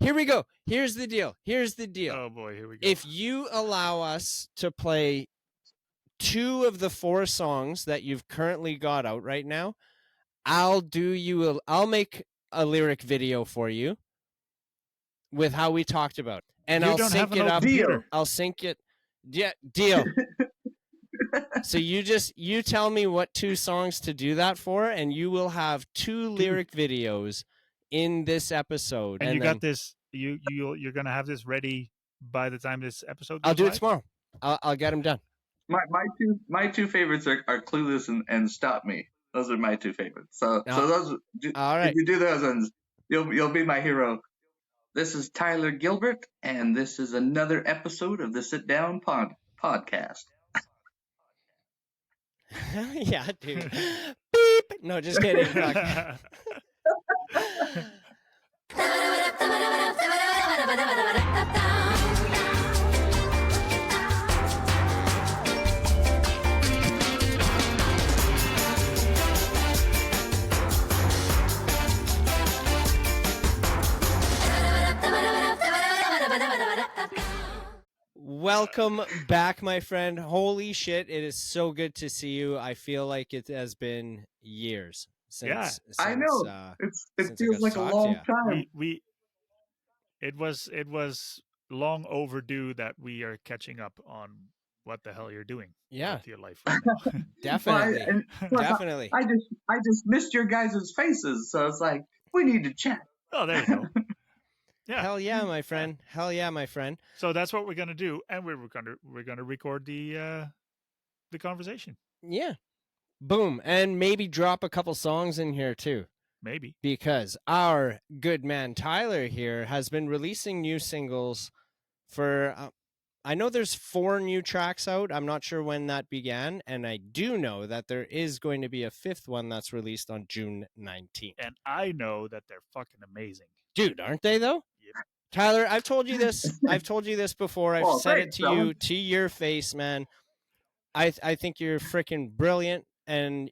Here we go. Here's the deal. Oh boy, here we go. If you allow us to play 2 of the 4 songs that you've currently got out right now, I'll make a lyric video for you with how we talked about it. And you I'll don't sync have it an up. computer. I'll sync it. Yeah, deal. So you tell me what 2 songs to do that for, and you will have 2 lyric videos in this episode. And you got this. You're gonna have this ready by the time this episode goes I'll do live? it tomorrow. I'll get them done. My two favorites are Clueless and Stop Me. Those are my 2 favorites. So those. All right. If you do those ones, you'll be my hero. This is Tyler Gilbert, and this is another episode of the Sit Down Podcast. Yeah, dude. Beep. No, just kidding. Welcome back, my friend. Holy shit, it is so good to see you. I feel like it has been years since. I know. It feels like a long time. It was long overdue that we are catching up on what the hell you're doing. Yeah, with your life right now. Definitely. Definitely. I just missed your guys' faces, so it's like we need to chat. Oh, there you go. Yeah. Hell yeah, my friend. Hell yeah, my friend. So that's what we're gonna do, and we're gonna record the conversation. Yeah. Boom, and maybe drop a couple songs in here too. Maybe, because our good man Tyler here has been releasing new singles for. I know there's 4 new tracks out. I'm not sure when that began, and I do know that there is going to be a 5th one that's released on June 19th. And I know that they're fucking amazing, dude. Aren't they though? Yep. Tyler, I've told you this. I've told you this before. I've said it to you, to your face, man. I think you're freaking brilliant, and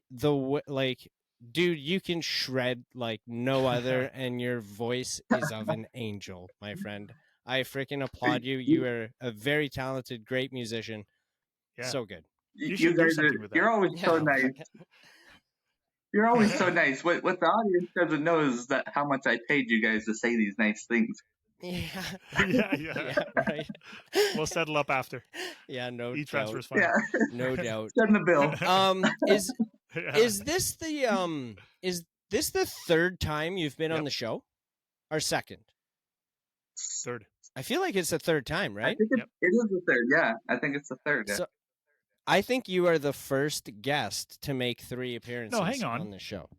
dude, you can shred like no other, and your voice is of an angel, my friend. I freaking applaud you. You are a very talented, great musician. Yeah. So good. You guys you're always so nice. You're always so nice. What the audience doesn't know is that how much I paid you guys to say these nice things. Yeah. Yeah, right. We'll settle up after. Yeah, no doubt. E-transfer's fine. Yeah. No doubt. Send the bill. Is this the 3rd time you've been on the show? Or 2nd? 3rd. I feel like it's the 3rd time, right? I think it is the 3rd. Yeah, I think it's the 3rd. Yeah. So, I think you are the first guest to make 3 appearances on the show.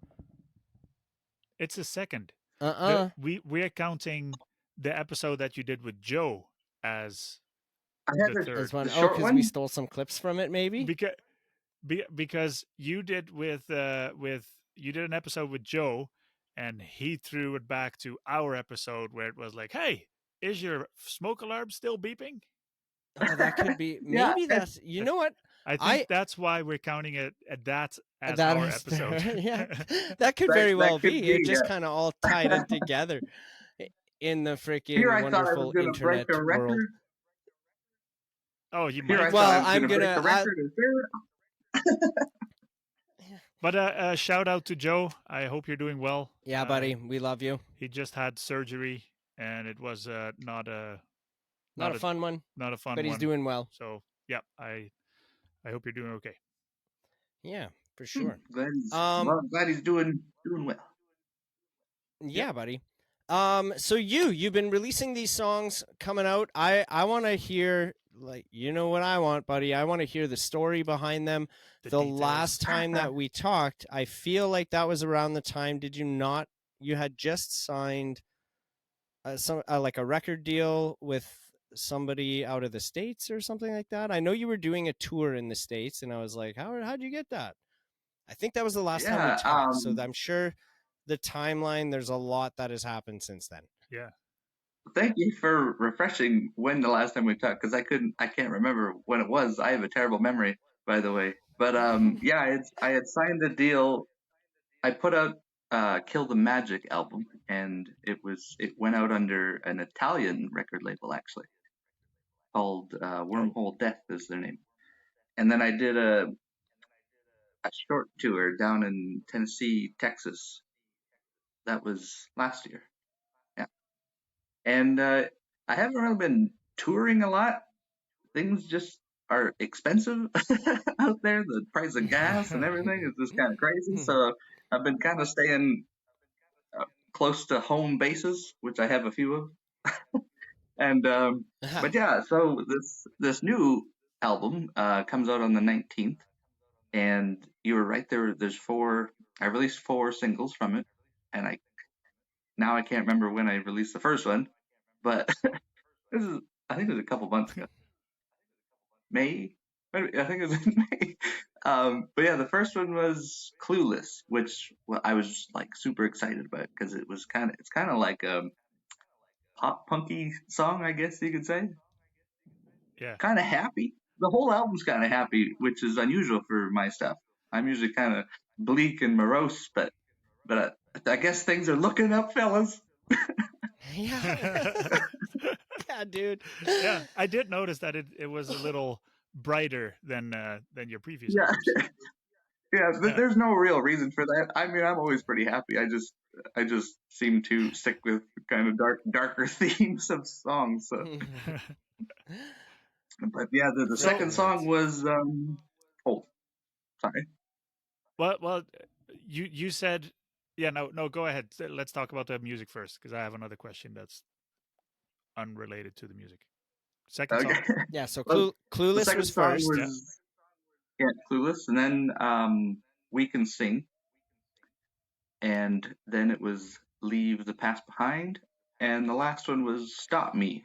It's the 2nd. We're counting the episode that you did with Joe as the 3rd. One. Oh, because we stole some clips from it, maybe? Because you did you did an episode with Joe, and he threw it back to our episode where it was like, "Hey, is your smoke alarm still beeping?" Oh, that could be. Maybe that's. You know what? I think that's why we're counting it at that as our episode. Yeah, that could very well be. It just kind of all tied in together in the freaking wonderful internet world. Oh, you might. Well, I'm gonna. But shout out to Joe. I hope you're doing well. Yeah, buddy, we love you. He just had surgery, and it was not a fun one. Not a fun one. But he's doing well. So yeah, I hope you're doing okay. Yeah, for sure. Glad he's doing well. Yeah, buddy. So you've been releasing these songs coming out. I want to hear, like, you know what I want, buddy. I want to hear the story behind them. The last time that we talked, I feel like that was around the time. Did you not? You had just signed like a record deal with somebody out of the States or something like that. I know you were doing a tour in the States, and I was like, how'd you get that? I think that was the last time we talked. So I'm sure the timeline, there's a lot that has happened since then. Yeah. Thank you for refreshing when the last time we talked, because I can't remember when it was. I have a terrible memory, by the way. But I had signed the deal. I put out Kill the Magic album, and it went out under an Italian record label actually called Wormhole Death is their name. And then I did a short tour down in Tennessee, Texas. That was last year. Yeah, and I haven't really been touring a lot. Things just are expensive out there. The price of gas and everything is just kind of crazy. So I've been kind of staying close to home bases, which I have a few of. And but yeah, so this new album comes out on the 19th, and you were right there. There's four. I released 4 singles from it, and I can't remember when I released the first one, but I think it was a couple months ago. May. I think it was in May. But yeah, the first one was Clueless, which I was like super excited about because it's kind of like a pop punky song, I guess you could say. Yeah. Kind of happy. The whole album's kind of happy, which is unusual for my stuff. I'm usually kind of bleak and morose, but I guess things are looking up, fellas. Yeah. Yeah, dude. Yeah, I did notice that it was a little brighter than your previous albums. Yeah, there's no real reason for that. I mean, I'm always pretty happy. I just seem to stick with kind of darker themes of songs. So. But yeah, the second song was sorry. Well, you said no. Go ahead. Let's talk about the music first because I have another question that's unrelated to the music. Second song. Yeah. So well, Clueless was first. Yeah, Clueless, and then We Can Sing, and then it was Leave the Past Behind, and the last one was Stop Me.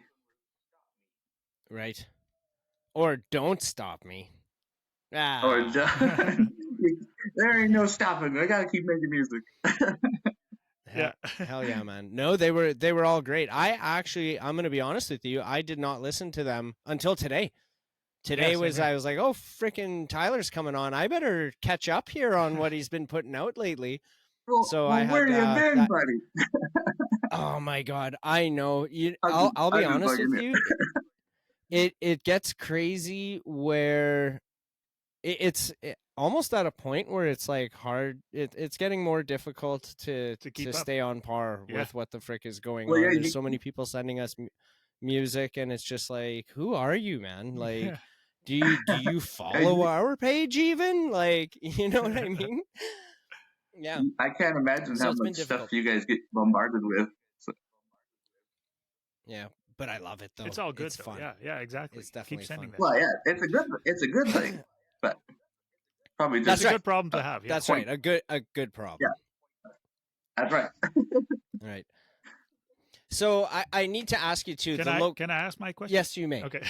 Right. Or Don't Stop Me. Or there ain't no stopping. I gotta keep making music. Hell yeah, man. No, they were all great. I'm gonna be honest with you, I did not listen to them until today. I was like, oh, freaking Tyler's coming on. I better catch up here on what he's been putting out lately. So I had, where you been, buddy? Oh my God, I know. I'll be honest with you. It gets crazy where it's almost at a point where it's like hard. It's getting more difficult to stay on par with what the frick is going on. There's so many people sending us music, and it's just like, who are you, man? Like, do you follow our page even? Like, you know what I mean? Yeah. I can't imagine how much stuff you guys get bombarded with. So. Yeah, but I love it though. It's all good. It's fun. Yeah, exactly. It's definitely Keep sending fun. that. Well, yeah, it's a good thing, but probably just that's a good problem to have. Yeah. That's right. A good problem. Yeah, that's right. All right. So I need to ask you too. Can I ask my question? Yes, you may. Okay.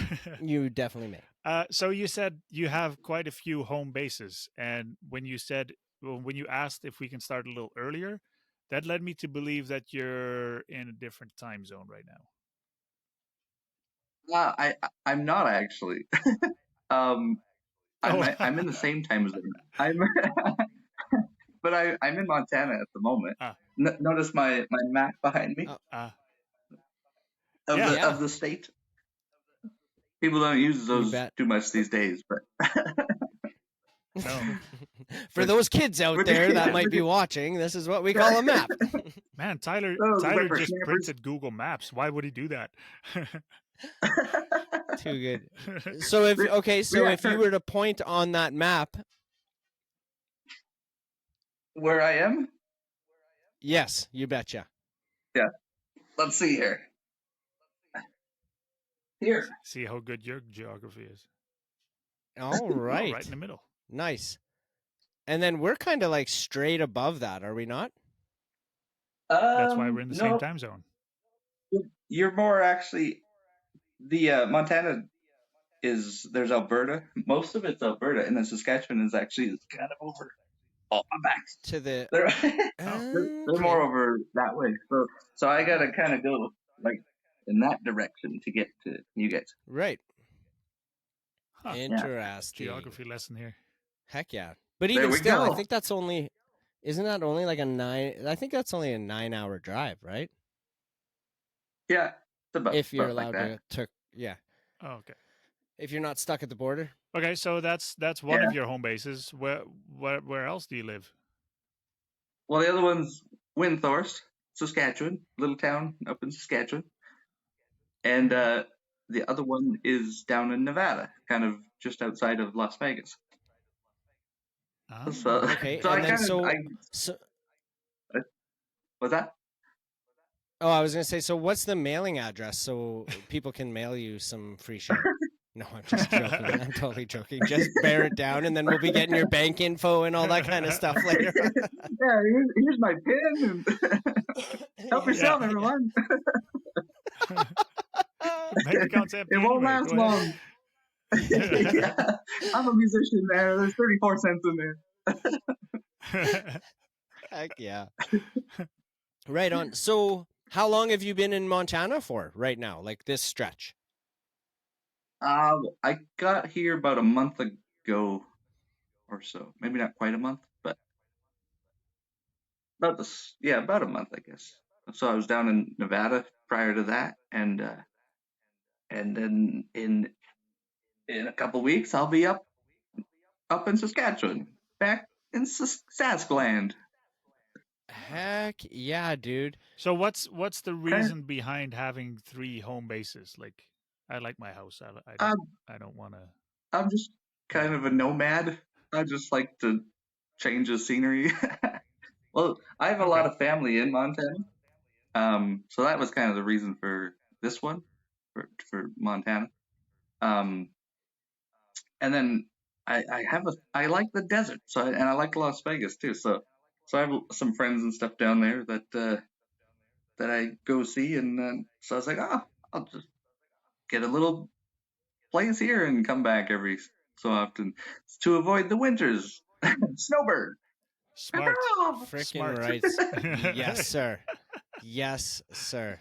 You definitely may. So you said you have quite a few home bases, and when you asked if we can start a little earlier, that led me to believe that you're in a different time zone right now. I'm not actually. I'm in the same time zone. But I'm in Montana at the moment. Notice my map behind me. Of the state. People don't use those too much these days, but no. For those kids out there that might be watching, this is what we call a map. Man, Tyler just printed Google Maps. Why would he do that? Too good. So if you were to point on that map, where I am? Yes, you betcha. Yeah. Let's see here. Here. See how good your geography is. All right. Right in the middle. Nice. And then we're kind of like straight above that, are we not? That's why we're in the same time zone. You're more actually. The Montana there's Alberta. Most of it's Alberta, and then Saskatchewan is actually kind of over. Oh, my back. To the. They're more over that way. So I gotta kind of go like in that direction to get to you guys. Right. Huh. Interesting. Geography lesson here. Heck yeah. But even still, I think that's only Isn't that only like a 9? I think that's only a 9-hour drive, right? Yeah, it's If you're about like allowed that. to, yeah. Oh, okay. If you're not stuck at the border. Okay, so that's one Yeah. of your home bases. Where else do you live? Well, the other one's Windthorst, Saskatchewan, little town up in Saskatchewan, and Okay. the other one is down in Nevada, kind of just outside of Las Vegas. So, Ah, Okay, so I and then kind of I so was that. oh, I was gonna say, so what's the mailing address so people can mail you some free shit? No, I'm just joking. I'm totally joking. Just bear it down, and then we'll be getting your bank info and all that kind of stuff later. Yeah, here's my pin, and help Yeah, yourself, yeah. everyone. Bank account's It empty won't anyway. last Go ahead. long. Yeah, I'm a musician there. There's 34 cents in there. Heck yeah. Right on. So, how long have you been in Montana for right now? Like this stretch? I got here about a month ago or so. Maybe not quite a month, but about this. Yeah, about a month, I guess. So I was down in Nevada prior to that, and then in a couple weeks I'll be up in Saskatchewan, back in Saskland. Heck yeah, dude. So what's the Okay. reason behind having 3 home bases? Like, I like my house. Um, I don't want to. I'm just Yeah. kind of a nomad. I just like to change the scenery. Well, I have a lot Okay. of family in Montana, so that was kind of the reason for this one, for Montana. Um, and then I like the desert, and I like Las Vegas too. So I have some friends and stuff down there that I go see, and so I was like, oh, I'll just get a little place here and come back every so often to avoid the winters. Snowbird. Smart. Frickin' Smart. right. Yes, sir. Yes, sir.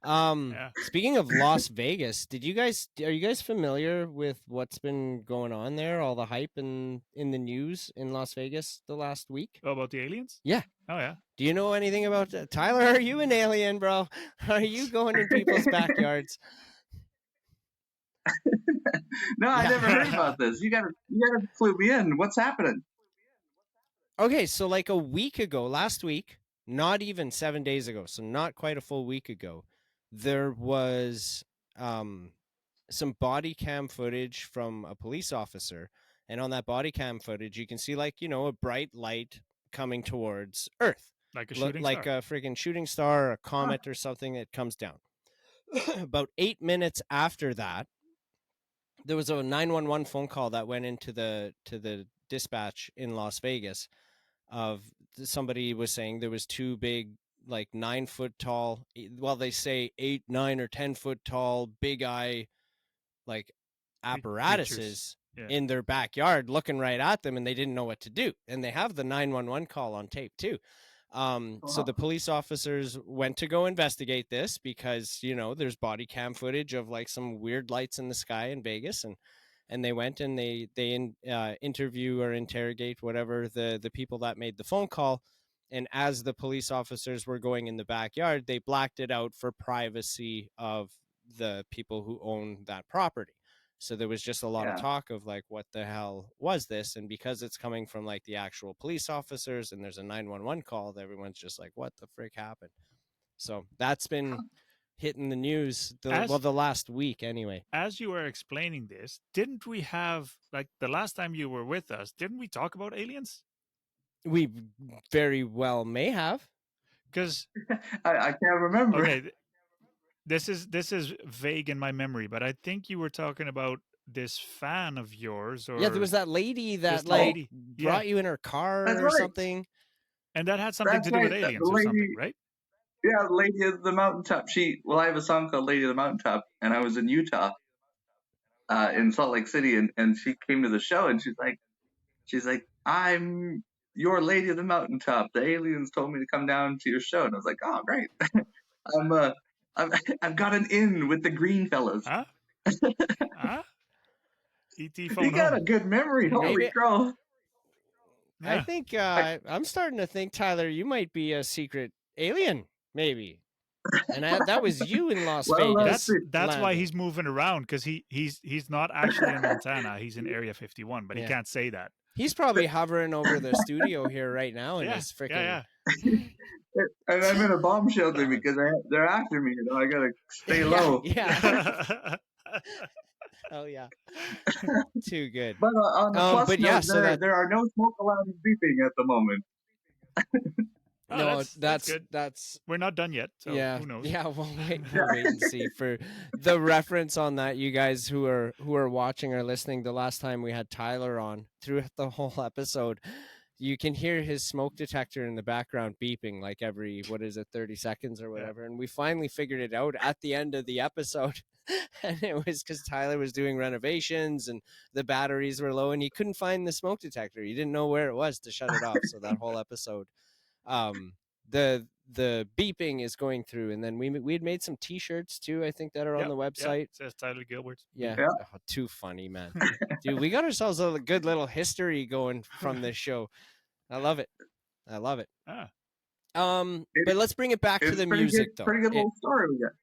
Yeah. Speaking of Las Vegas, are you guys familiar with what's been going on there? All the hype in the news in Las Vegas the last week? Oh, about the aliens? Yeah. Oh yeah. Do you know anything about Tyler? Are you an alien, bro? Are you going in people's backyards? No, I never heard Yeah. about this. You gotta clue me in. What's happening? Okay, so like a week ago, last week, not even 7 days ago, so not quite a full week ago, there was um, some body cam footage from a police officer. And on that body cam footage, you can see, like, a bright light coming towards Earth, Like a shooting like star. a freaking shooting star or a Huh. comet or something that comes down. About 8 minutes after that, there was a 911 phone call that went into the dispatch in Las Vegas of somebody was saying there was two big, like 9 foot tall, well, they say 8, 9, or 10 foot tall big eye, like, Creatures. apparatuses Yeah. in their backyard looking right at them, and they didn't know what to do, and they have the 911 call on tape too. So the police officers went to go investigate this because there's body cam footage of like some weird lights in the sky in Vegas, and they went and they interview or interrogate whatever the people that made the phone call. And as the police officers were going in the backyard, they blacked it out for privacy of the people who own that property. So there was just a lot of Yeah. talk of like, what the hell was this? And because it's coming from like the actual police officers and there's a 911 call, everyone's just like, what the frick happened? So that's been hitting the news the As last week anyway. as you were explaining this, didn't we have, like, the last time you were with us? Didn't we talk about aliens? We very well may have. Because I can't remember. okay, this is vague in my memory, but I think you were talking about this fan of yours, Yeah, there or was that lady that this like lady. Yeah, brought you in her That's car or right. something. and that had something That's to do with right. The aliens or something, lady. right? Yeah, the Lady of the Mountaintop. I have a song called Lady of the Mountaintop, and I was in Utah, in Salt Lake City, and she came to the show, and she's like, I'm your Lady of the Mountaintop. The aliens told me to come down to your show, and I was like, oh, great. I'm I've, I've got an in with the green fellas. Huh? Huh? ET You phone got home. a good memory. There you go. Holy Maybe crow. I Yeah. think I'm starting to think, Tyler, you might be a secret alien, maybe. And that was you in Las Well, let's Vegas see. That's why landing. he's moving around, because he's not actually in Montana. He's in Area 51, but he Yeah. can't say that. He's probably hovering over the studio here right now in Yeah, his freaking. yeah, And I'm in a bomb shelter Uh, because they're after me. I gotta stay yeah, low. yeah. yeah. Oh yeah. Too good. But on the plus But yeah, note, so that there are no smoke alarms beeping at the moment. Oh, no, that's good. that's We're not done yet, so yeah, who knows? yeah. We'll wait and see for the reference on that. You guys who are watching or listening, the last time we had Tyler on throughout the whole episode, you can hear his smoke detector in the background beeping like every 30 seconds or whatever. And we finally figured it out at the end of the episode. And it was because Tyler was doing renovations and the batteries were low and he couldn't find the smoke detector. He didn't know where it was to shut it off. So that whole episode, the beeping is going through. And then we had made some T-shirts too, I think, that are on the website. It says Tyler Gilbert. Yeah. Yeah. Oh, too funny, man. Dude, we got ourselves a good little history going from this show. I love it. Ah. But let's bring it back to the music though. Pretty good little story we got.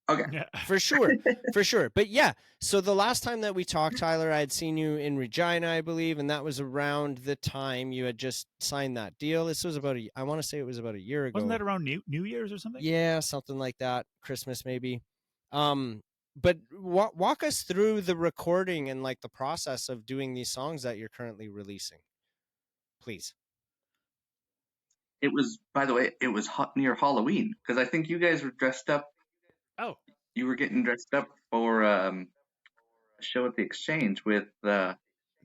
Okay. Yeah. For sure. But yeah, so the last time that we talked, Tyler, I had seen you in Regina, I believe, and that was around the time you had just signed that deal. This was I want to say it was about a year ago. Wasn't that around New Year's or something? Yeah, something like that. Christmas maybe. But walk us through the recording and like the process of doing these songs that you're currently releasing, please. It was, by the way, it was near Halloween because I think you guys were dressed up. Oh, You were getting dressed up for a show at the Exchange with.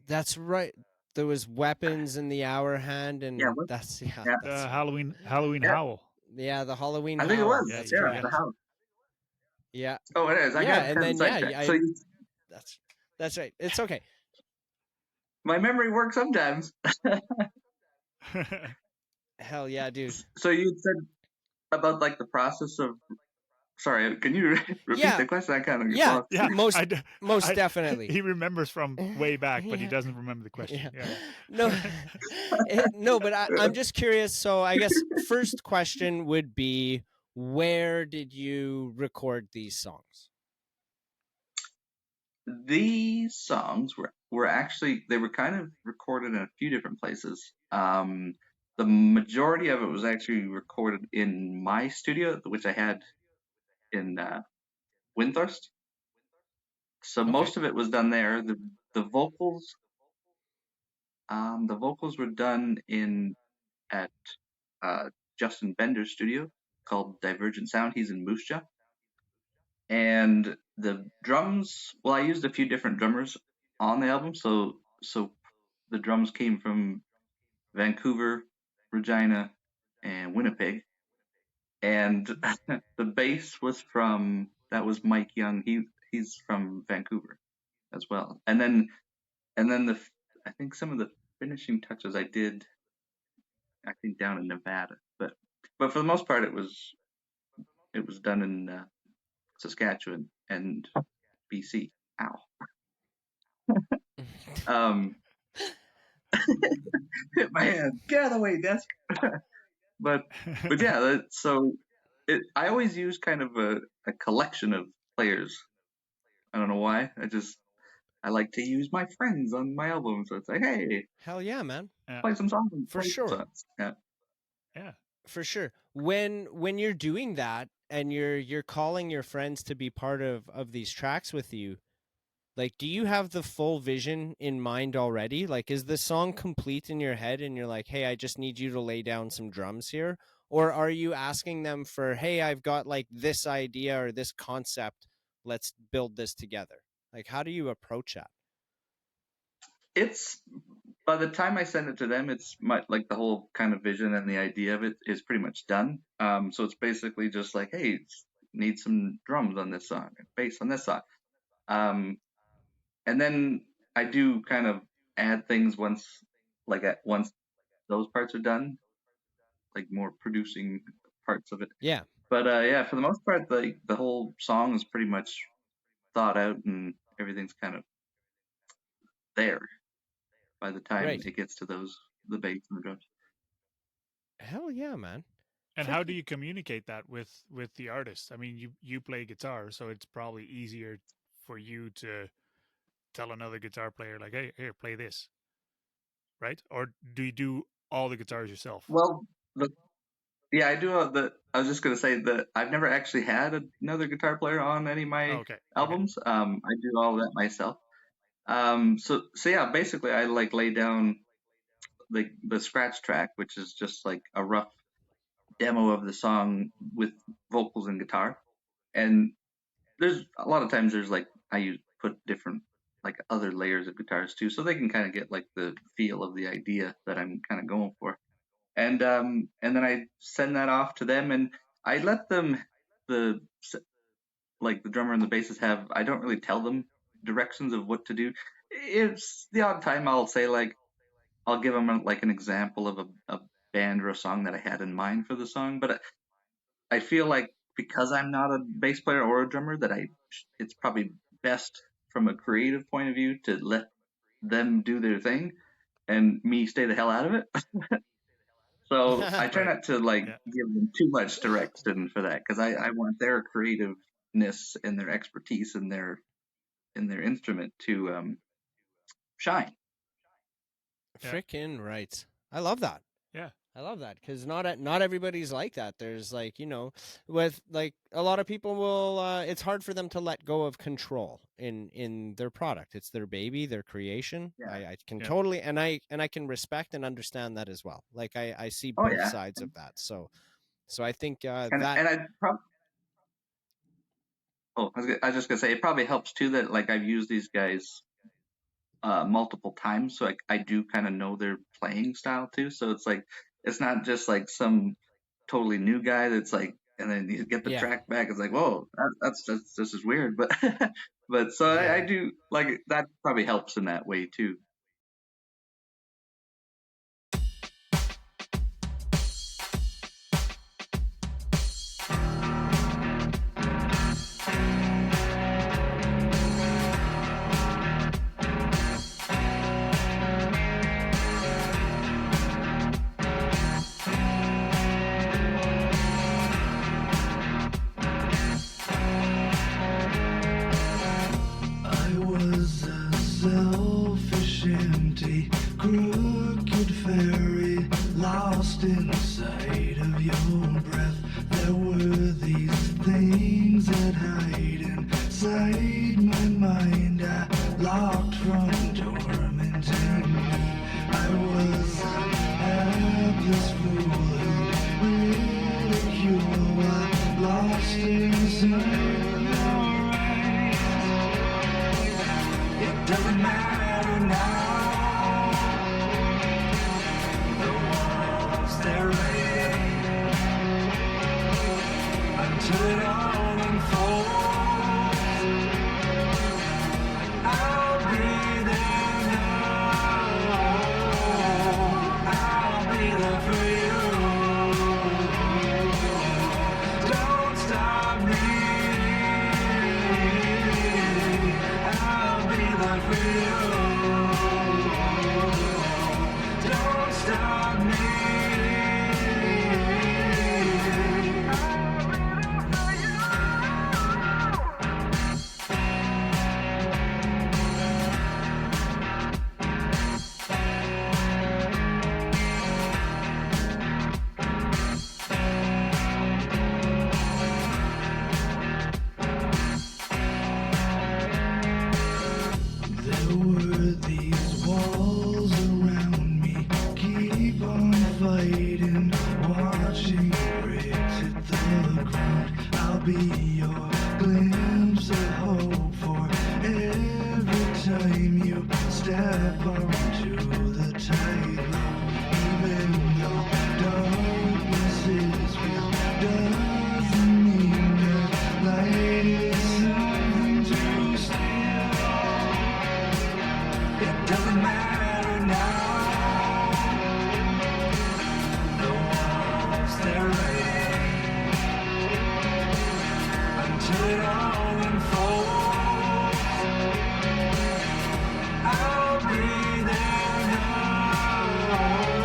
That's right. There was weapons in the hour hand, and Yeah, that's yeah. the Halloween Yeah. Howl. Yeah, the Halloween. I think it Howl. was. Yeah, Yeah, correct. the house. Yeah. Oh, it is. I Yeah, got and then sidetracked. So that's right. It's okay. my memory works sometimes. Hell yeah, dude. So you said about like the process of. Sorry, can you repeat the question? I kind of lost. Yeah, most definitely. He remembers from way back, but he doesn't remember the question. Yeah. No, but I'm just curious. So I guess first question would be, where did you record these songs? These songs were actually, they were kind of recorded in a few different places. The majority of it was actually recorded in my studio, which I had in Windthirst. So most of it was done there. The vocals were done at Justin Bender's studio called Divergent Sound. He's in Moose Jaw. And the drums, well, I used a few different drummers on the album. So the drums came from Vancouver, Regina, and Winnipeg. And the bass was that was Mike Young. He's from Vancouver as well. And then I think some of the finishing touches I did, I think down in Nevada. But for the most part, it was done in Saskatchewan and BC. Ow. Hit my hand. Get out of the way, desk. but yeah, so I always use kind of a collection of players. I don't know why. I like to use my friends on my album, so it's like, hey, hell yeah, man, play some songs for sure. Songs. Yeah, for sure. When you're doing that and you're calling your friends to be part of these tracks with you, like, do you have the full vision in mind already? Like, is the song complete in your head and you're like, hey, I just need you to lay down some drums here? Or are you asking them for, hey, I've got like this idea or this concept, let's build this together? Like, how do you approach that? It's, by the time I send it to them, it's like the whole kind of vision and the idea of it is pretty much done. So it's basically just like, hey, need some drums on this song, bass on this song. And then I do kind of add things once those parts are done, like more producing parts of it. Yeah. But yeah, for the most part, the whole song is pretty much thought out and everything's kind of there by the time it gets to those the bass and the drums. Hell yeah, man. And how do you communicate that with the artist? I mean, you play guitar, so it's probably easier for you to tell another guitar player like, "Hey, here, play this," right? Or do you do all the guitars yourself? Well, yeah, I do. I was just gonna say that I've never actually had another guitar player on any of Oh, my okay. albums. I do all that myself. So yeah, basically, I like lay down the scratch track, which is just like a rough demo of the song with vocals and guitar. And there's a lot of times there's like put different like other layers of guitars too, so they can kind of get like the feel of the idea that I'm kind of going for. And then I send that off to them, and I let them the like the drummer and the bassist have. I don't really tell them directions of what to do. It's the odd time I'll say like I'll give them like an example of a band or a song that I had in mind for the song, but I feel like because I'm not a bass player or a drummer that it's probably best from a creative point of view to let them do their thing and me stay the hell out of it. So I try Right. not to like Yeah. give them too much direction for that because I want their creativeness and their expertise in their instrument to shine. Yeah. Frickin' right. I love that. Yeah. I love that because not everybody's like that. There's like with like a lot of people will. It's hard for them to let go of control in their product. It's their baby, their creation. Yeah. I can Yeah. totally and I can respect and understand that as well. Like I see Oh both yeah. sides of that. So I think And that I probably I was just gonna say it probably helps too that like I've used these guys multiple times, so I do kind of know their playing style too. So it's like it's not just like some totally new guy that's like, and then you get the yeah track back. It's like, whoa, that's just this is weird, but but so I yeah. do like that probably helps in that way too. I was a selfish, empty, crooked fairy, lost inside of your breath. There were these things that hide inside my mind. I locked from tormenting me. I was a hapless fool who ridicule. I lost inside of your eyes. It doesn't matter now. The walls they're ready until it all unfolds. I'll be there now. I'll be there for you. Don't stop me. I'll be there for you. Don't stop me. I'll be there for you. There were these walls around me, keep on fighting, watching bricks hit the ground. I'll be your glimpse of hope for every time you step onto the tightrope. Even though darkness is real, doesn't mean that light is something to steal. It doesn't matter now. The walls they're ready until it all unfolds. I'll be there now.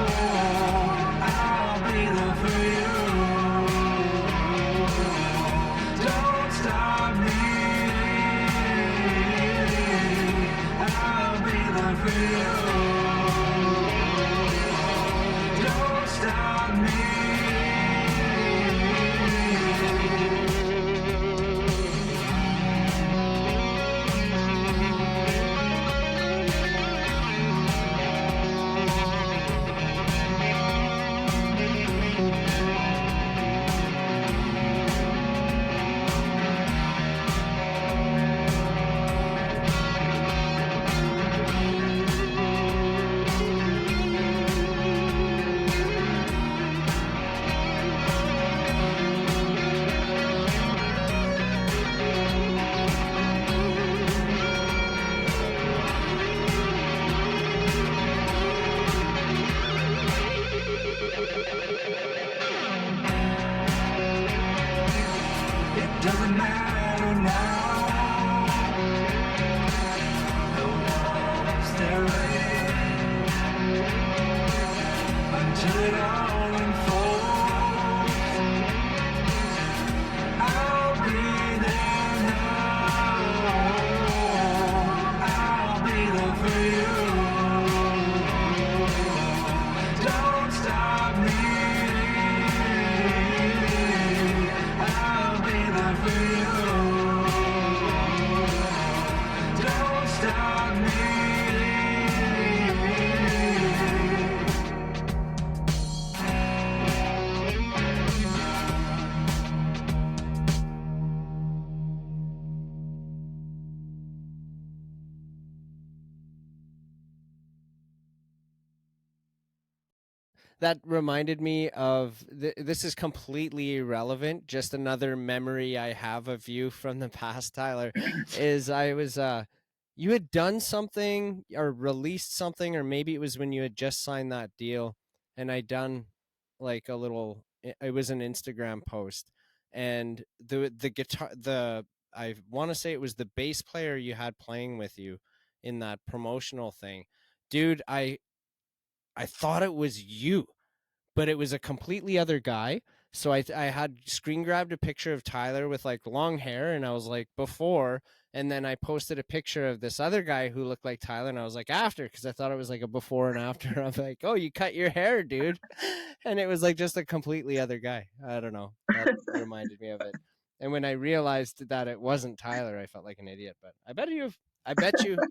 that reminded me of this is completely irrelevant. Just another memory I have of you from the past, Tyler, is I was you had done something or released something, or maybe it was when you had just signed that deal, and I done like a little. It was an Instagram post, and the guitar the I want to say it was the bass player you had playing with you in that promotional thing, dude. I thought it was you, but it was a completely other guy. So I had screen grabbed a picture of Tyler with like long hair, and I was like before, and then I posted a picture of this other guy who looked like Tyler, and I was like after, because I thought it was like a before and after. I'm like, oh, you cut your hair, dude, and it was like just a completely other guy. I don't know. That reminded me of it. And when I realized that it wasn't Tyler, I felt like an idiot. But I bet you,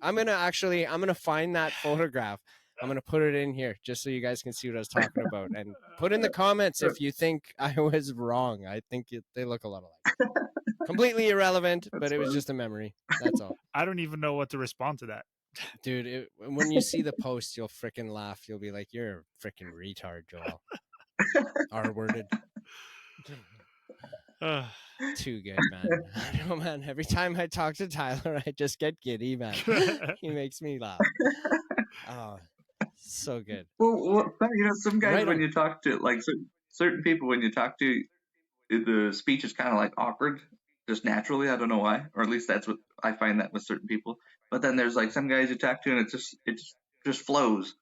I'm gonna find that photograph. I'm gonna put it in here just so you guys can see what I was talking about, and put in the comments if you think I was wrong. I think they look a lot alike. Completely irrelevant, but That's it was fun. just a memory. That's all, I don't even know what to respond to that. dude. When you see the post, you'll freaking laugh. You'll be like, "You're a freaking retard, Joel." R worded. Too good, man. I know, man. Every time I talk to Tyler, I just get giddy, man. He makes me laugh. Oh, so good. Well, some guys Right when on. you talk to like certain people when you talk to, the speech is kind of like awkward, just naturally. I don't know why, or at least that's what I find that with certain people. But then there's like some guys you talk to, and it just flows.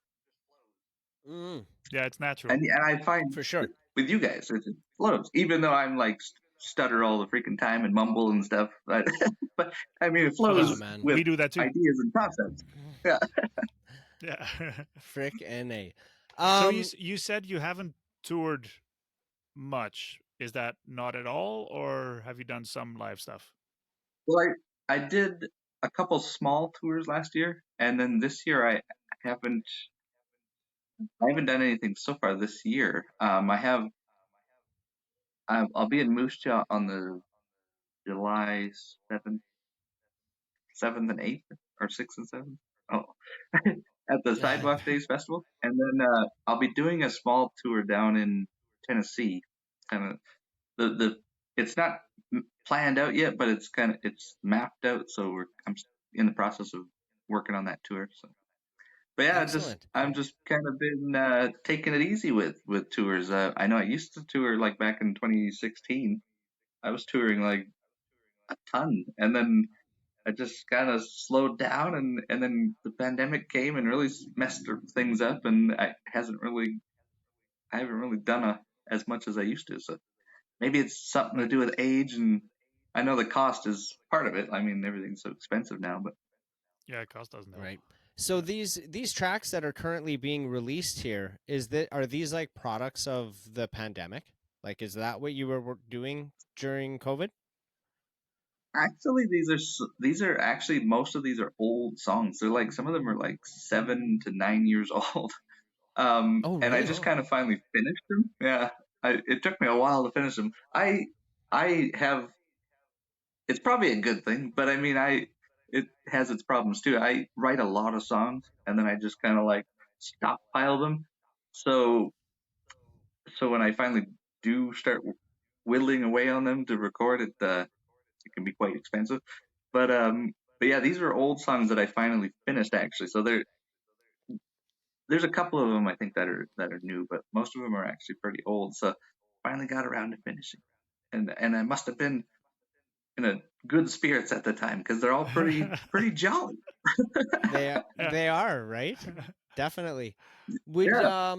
Mm, Yeah, it's natural. And I find for sure. with you guys, it flows, even though I'm like stutter all the freaking time and mumble and stuff. But but I mean, it Oh, Oh flows man. with we do that too. ideas and concepts. Yeah. Yeah. Frick and a. So Um, you said you haven't toured much. Is that not at all, or have you done some live stuff? Well, I did a couple small tours last year, and then this year haven't I haven't done anything so far this year. I'll be in Moose Jaw on the July 7th and 8th, or 6th and 7th. Oh, at the Sidewalk Days Festival, and then I'll be doing a small tour down in Tennessee. Kind of the it's not planned out yet, but it's mapped out. So I'm in the process of working on that tour. So, but yeah, excellent. I'm just kind of been taking it easy with tours. I know I used to tour like back in 2016. I was touring like a ton, and then I just kind of slowed down, and then the pandemic came and really messed things up, and I haven't really done as much as I used to. So maybe it's something to Right. do with age, and I know the cost is part of it. I mean, everything's so expensive now, but Yeah, cost doesn't help. Right. So Yeah. these tracks that are currently being released here, are these like products of the pandemic? Like, is that what you were doing during COVID? actually, these are actually most of these are old songs. They're like some of them are like 7 to 9 years old. Oh, And I really? just kind of finally finished them. Yeah, it took me a while to finish them. I have it's probably a good thing, but I mean, it has its problems too. I write a lot of songs, and then I just kind of like stockpile them. So so when I finally do start whittling away on them to record it can be quite expensive. But yeah, these are old songs that I finally finished actually. So there's a couple of them I think that are new, but most of them are actually pretty old. So finally got around to finishing, and I must have been in a good spirits at the time because they're all pretty jolly. Yeah. They are, right? Definitely. Would Yeah.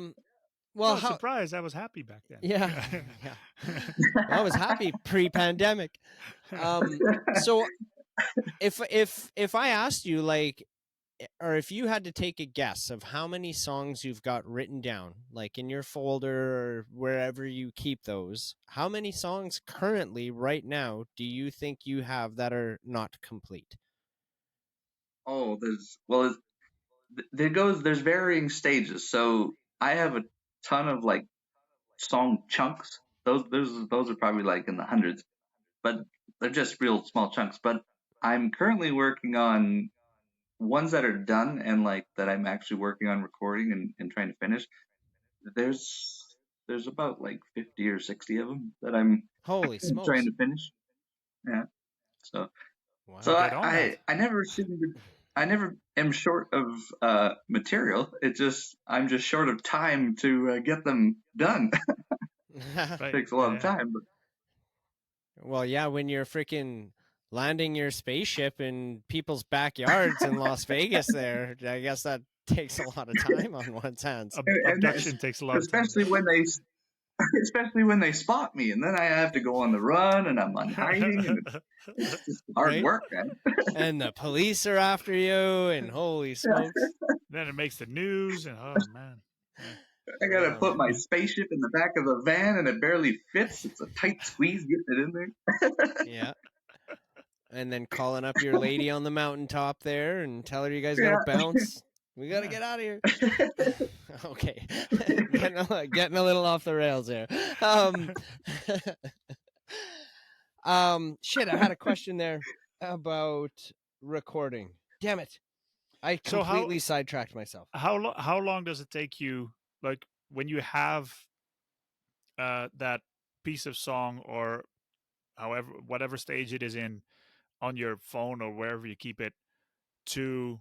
well, Oh, how surprise! I was happy back then. yeah, yeah. Well, I was happy pre-pandemic. So if I asked you like, or if you had to take a guess of how many songs you've got written down, like in your folder or wherever you keep those, how many songs currently right now do you think you have that are not complete? Oh, there's varying stages. So I have a ton of like song chunks. Those are probably like in the hundreds, but they're just real small chunks. But I'm currently working on ones that are done and like that I'm actually working on recording and trying to finish. there's about like 50 or 60 of them that I'm Holy trying smokes! to finish. Yeah. So Wow. so Get on that. I never seem to I never am short of material. I'm just short of time to get them done. Right. Takes a lot of Yeah. time, but Well, yeah, when you're freaking landing your spaceship in people's backyards in Las Vegas, there, I guess that takes a lot of time on one's hands. and Abduction takes a lot of time. especially when they especially when they spot me, and then I have to go on the run, and I'm on hiding, and it's just hard Right? work, man. And the police are after you, and holy smokes. Then it makes the news, and oh man. I gotta Oh, put my man. spaceship in the back of the van, and it barely fits. It's a tight squeeze getting it in there. Yeah. And then calling up your lady on the mountaintop there and tell her you guys got to Yeah. bounce. We got to Yeah. get out of here. Okay. Getting a little off the rails there. Shit, I had a question there about recording. Damn it. I So completely sidetracked myself. how long does it take you, like when you have that piece of song, or however whatever stage it is in, on your phone or wherever you keep it, to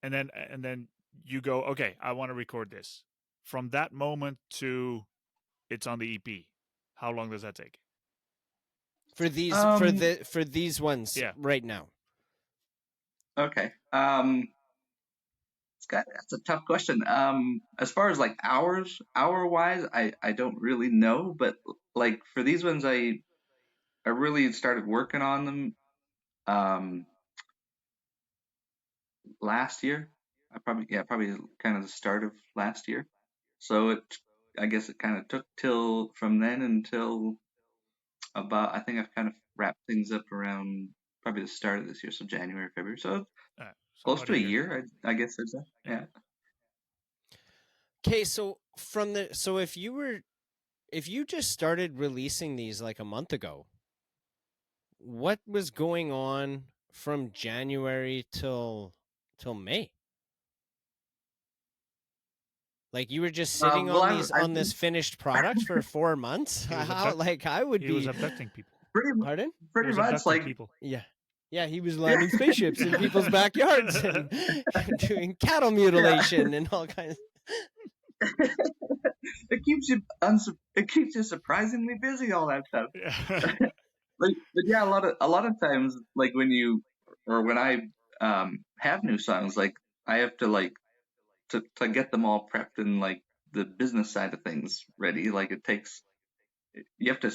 and then you go, okay, I want to record this. From that moment to it's on the EP, how long does that take? For these Um. for these ones Yeah. right now. Okay. That's a tough question. As far as like hour wise, I don't really know, but like for these ones, I really started working on them um last year. Probably kind of the start of last year. So I guess it kind of took till from then until about, I think I've kind of wrapped things up around probably the start of this year, so January, February. So So close about to a a year. year, I guess I'd say. Yeah. Yeah. Okay, so if you just started releasing these like a month ago, what was going on from January till May? Like you were just sitting Well, on these I've on this finished product for 4 months? He was How like I would he was be abducting people. pretty pardon? He pretty was much abducting like people. Yeah. Yeah, he was landing spaceships in people's backyards and doing cattle mutilation and all kinds. it keeps you surprisingly busy, all that stuff. Yeah. But yeah, a lot of times, like when I have new songs, like I have to like to get them all prepped and like the business side of things ready. Like you have to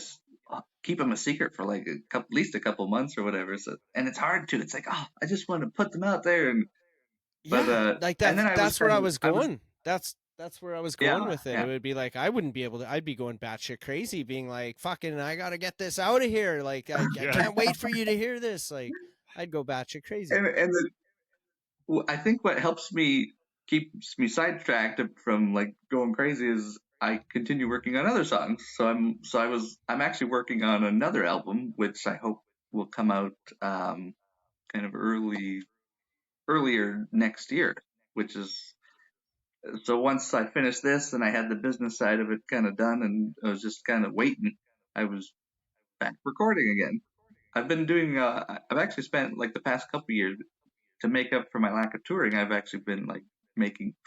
keep them a secret for like at least a couple months or whatever. So, and it's hard to. It's like, oh, I just want to put them out there, and but Yeah, like and then that's where I was I was going. That's where I was yeah going with it. It yeah would be like I wouldn't be able to. I'd be going batshit crazy, being like, "Fucking, I gotta get this out of here! Like, I Yeah. can't wait for you to hear this!" Like, I'd go batshit crazy. and I think what helps me keeps me sidetracked from like going crazy is I continue working on other songs. I'm actually working on another album, which I hope will come out kind of earlier next year. Which is so once I finished this and I had the business side of it kind of done, and I was just kind of waiting, I was back recording again. I've been doing. I've actually spent like the past couple years to make up for my lack of touring. I've actually been like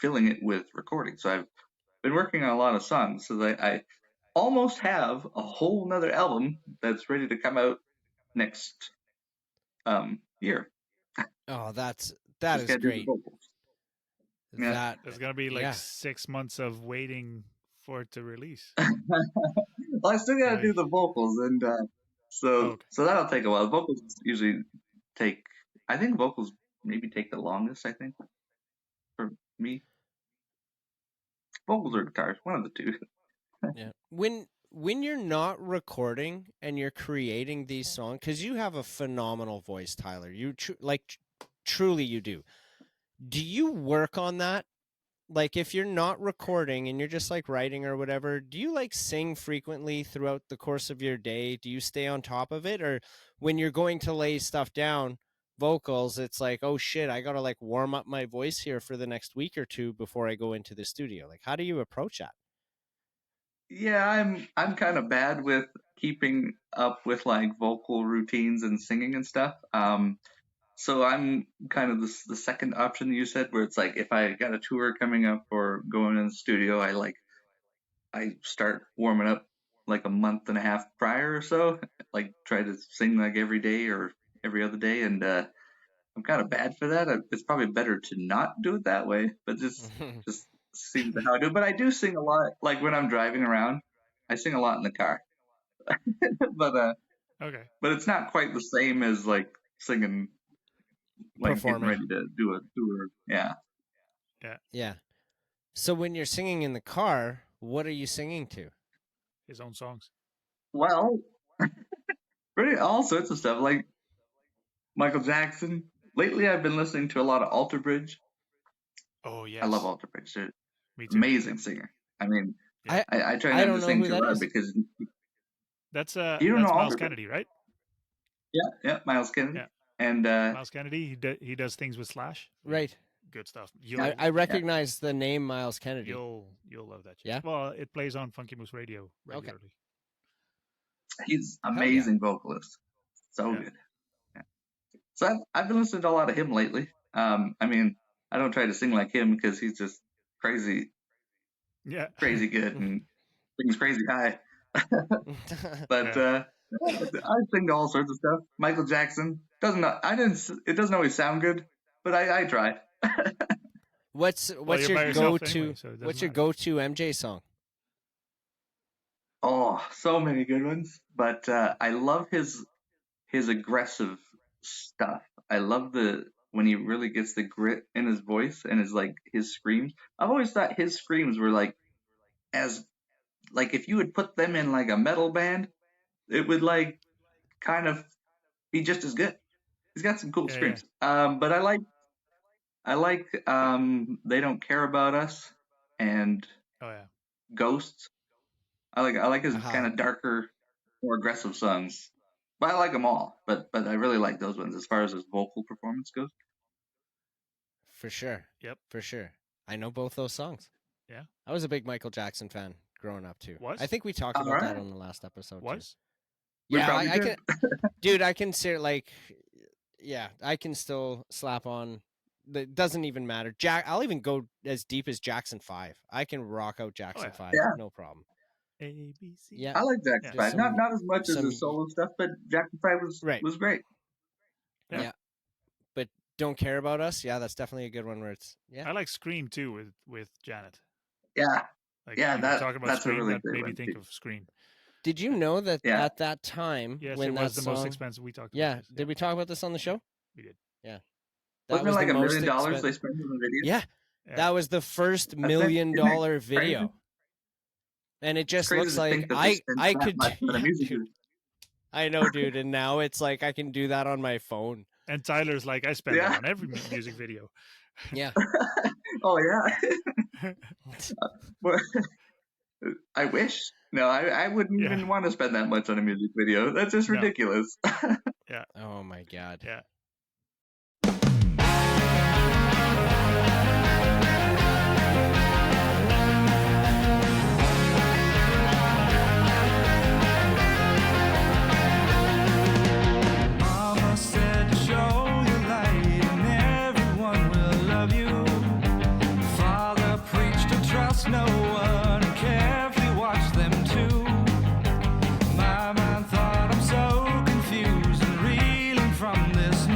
filling it with recording. So I've been working on a lot of songs. So that I almost have a whole nother album that's ready to come out next year. Oh, that Just is gotta do the great. vocals. Yeah. That There's gonna be like yeah. 6 months of waiting for it to release. Well, I still gotta do Like, the vocals, and okay. so that'll take a while. Vocals usually take. I think vocals maybe take the longest. I think for me, vocals or guitars, one of the two. Yeah. When you're not recording and you're creating these songs, because you have a phenomenal voice, Tyler. You truly you do. Do you work on that? Like if you're not recording and you're just like writing or whatever, do you like sing frequently throughout the course of your day? Do you stay on top of it, or when you're going to lay stuff down, vocals, it's like, oh shit, I gotta like warm up my voice here for the next week or two before I go into the studio. Like, how do you approach that? Yeah, I'm kind of bad with keeping up with like vocal routines and singing and stuff. So I'm kind of the second option you said, where it's like if I got a tour coming up or going in the studio, I start warming up like a month and a half prior or so, like try to sing like every day or every other day, and I'm kind of bad for that. It's probably better to not do it that way, but just seems to how I do. But I do sing a lot, like when I'm driving around, I sing a lot in the car. but Okay. but it's not quite the same as like singing, like getting Performing. ready to do a tour. Yeah. Yeah. So when you're singing in the car, what are you singing to? His own songs. Well, pretty all sorts of stuff like Michael Jackson. Lately, I've been listening to a lot of Alter Bridge. Oh yes. I love Alter Bridge. They're Me too. amazing singer. I mean, Yeah. I try I not don't to know sing who too that loud is. because That's You don't that's know Miles Alter Bridge? Kennedy, right? yeah, Miles Kennedy. Yeah. And Miles Kennedy. He does things with Slash. Right. Good stuff. I recognize the name Miles Kennedy. You'll love that. Shit. Yeah? Well, it plays on Funky Moose Radio Okay. regularly. he's yeah. amazing vocalist. So Yeah. good. Yeah. So I've been listening to a lot of him lately. I mean, I don't try to sing like him because he's just crazy Yeah. good and sings crazy high. But Yeah. I sing to all sorts of stuff. Michael Jackson it doesn't always sound good, but I try. What's you're your by yourself go-to anyway, so it doesn't what's your matter. go-to MJ song? Oh, so many good ones. But I love his aggressive stuff. I love when he really gets the grit in his voice and his screams. I've always thought his screams were like if you would put them in like a metal band, it would like kind of be just as good. He's got some cool Yeah, screams. But I like They Don't Care About Us and Oh yeah. Ghosts. I like his Uh-huh. kind of darker, more aggressive songs. But I like them all. But I really like those ones as far as his vocal performance goes. For sure. Yep. For sure. I know both those songs. Yeah. I was a big Michael Jackson fan growing up too. Was? I think we talked All about that right. on the last episode. too. Was? We Yeah, probably I did. can, dude. I can say like, yeah, I can still slap on. It doesn't even matter. I'll even go as deep as Jackson 5. I can rock out Jackson yeah. 5, Yeah. no problem. A B C. Yeah. I like Jackson Yeah. 5. Not as much as some- his solo stuff, but Jackson 5 Right. was great. Yeah. But Don't Care About Us. Yeah, that's definitely a good one where it's I like Scream too with Janet. Yeah. Like Yeah, when that- you talk about that's a Scream, really that great made me one, think too. of Scream. Did you know that Yeah. at that time Yes, when it that was the most song- expensive. We talked about Yeah, this. did we talk about this on the show? We did. That Wasn't it like the $1 most million expen- they spent on the video? Yeah, Yeah. that was the first $1 Isn't million that video, crazy? and it It's just crazy looks to like think that they I spent I that could. much on a Yeah, music dude. video. I know, dude, and now it's like I can do that on my phone. And Tyler's like, I spend Yeah. that on every music video. Yeah, Oh yeah. Well, I wish. No, I wouldn't Yeah. even want to spend that much on a music video. That's just No. ridiculous. oh my god. Yeah. Mama said to show your light and everyone will love you. Father preached to trust no one and carefully watch them too. My mind thought I'm so confused and reeling from this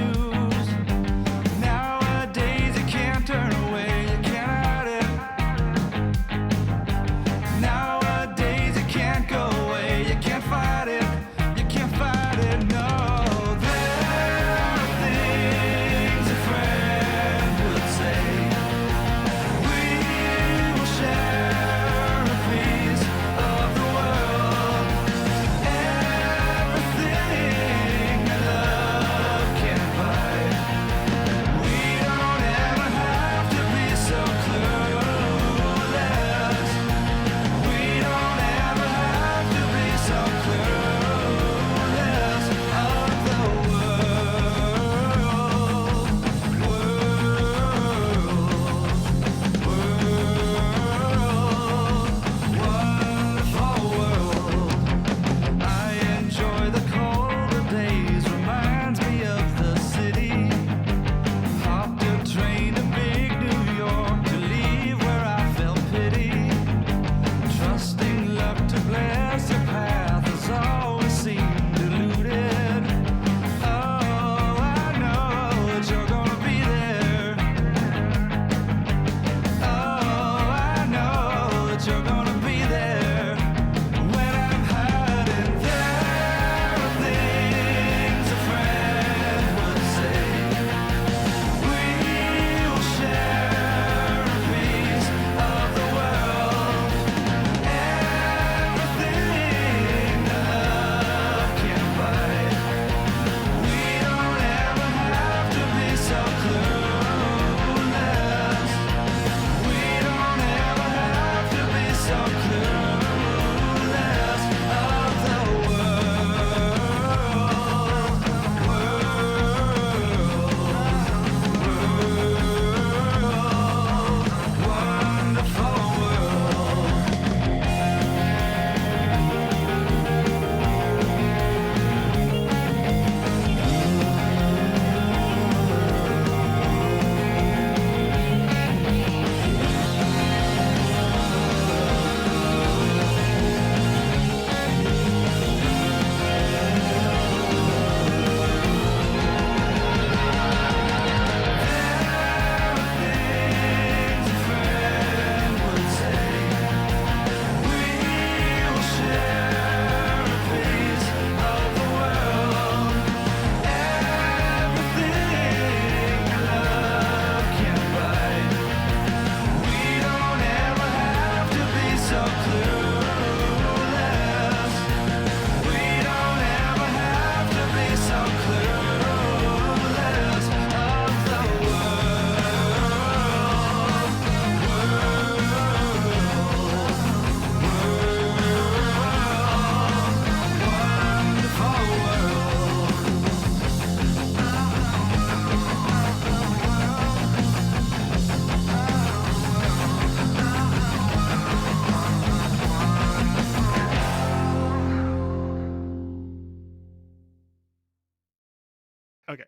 Okay.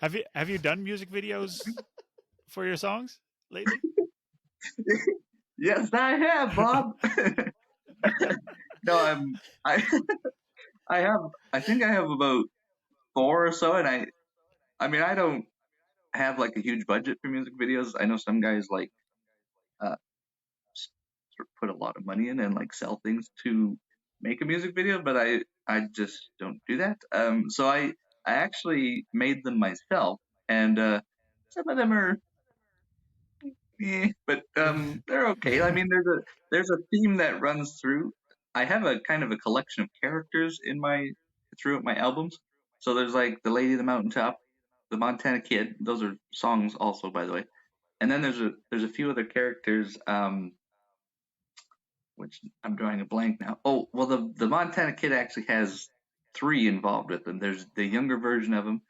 Have you done music videos for your songs lately? Yes, I have, Bob. No, I I have I think I have about four or so, and I mean I don't have like a huge budget for music videos. I know some guys like uh sort of put a lot of money in and like sell things to make a music video, but I just don't do that. So I actually made them myself, and some of them are but they're okay. I mean, there's a theme that runs through. I have a kind of a collection of characters in my throughout my albums. So there's like the Lady of the Mountaintop, the Montana Kid. Those are songs also, by the way. And then there's a few other characters, which I'm drawing a blank now. Oh, well, the Montana Kid actually has three involved with him. There's the younger version of him,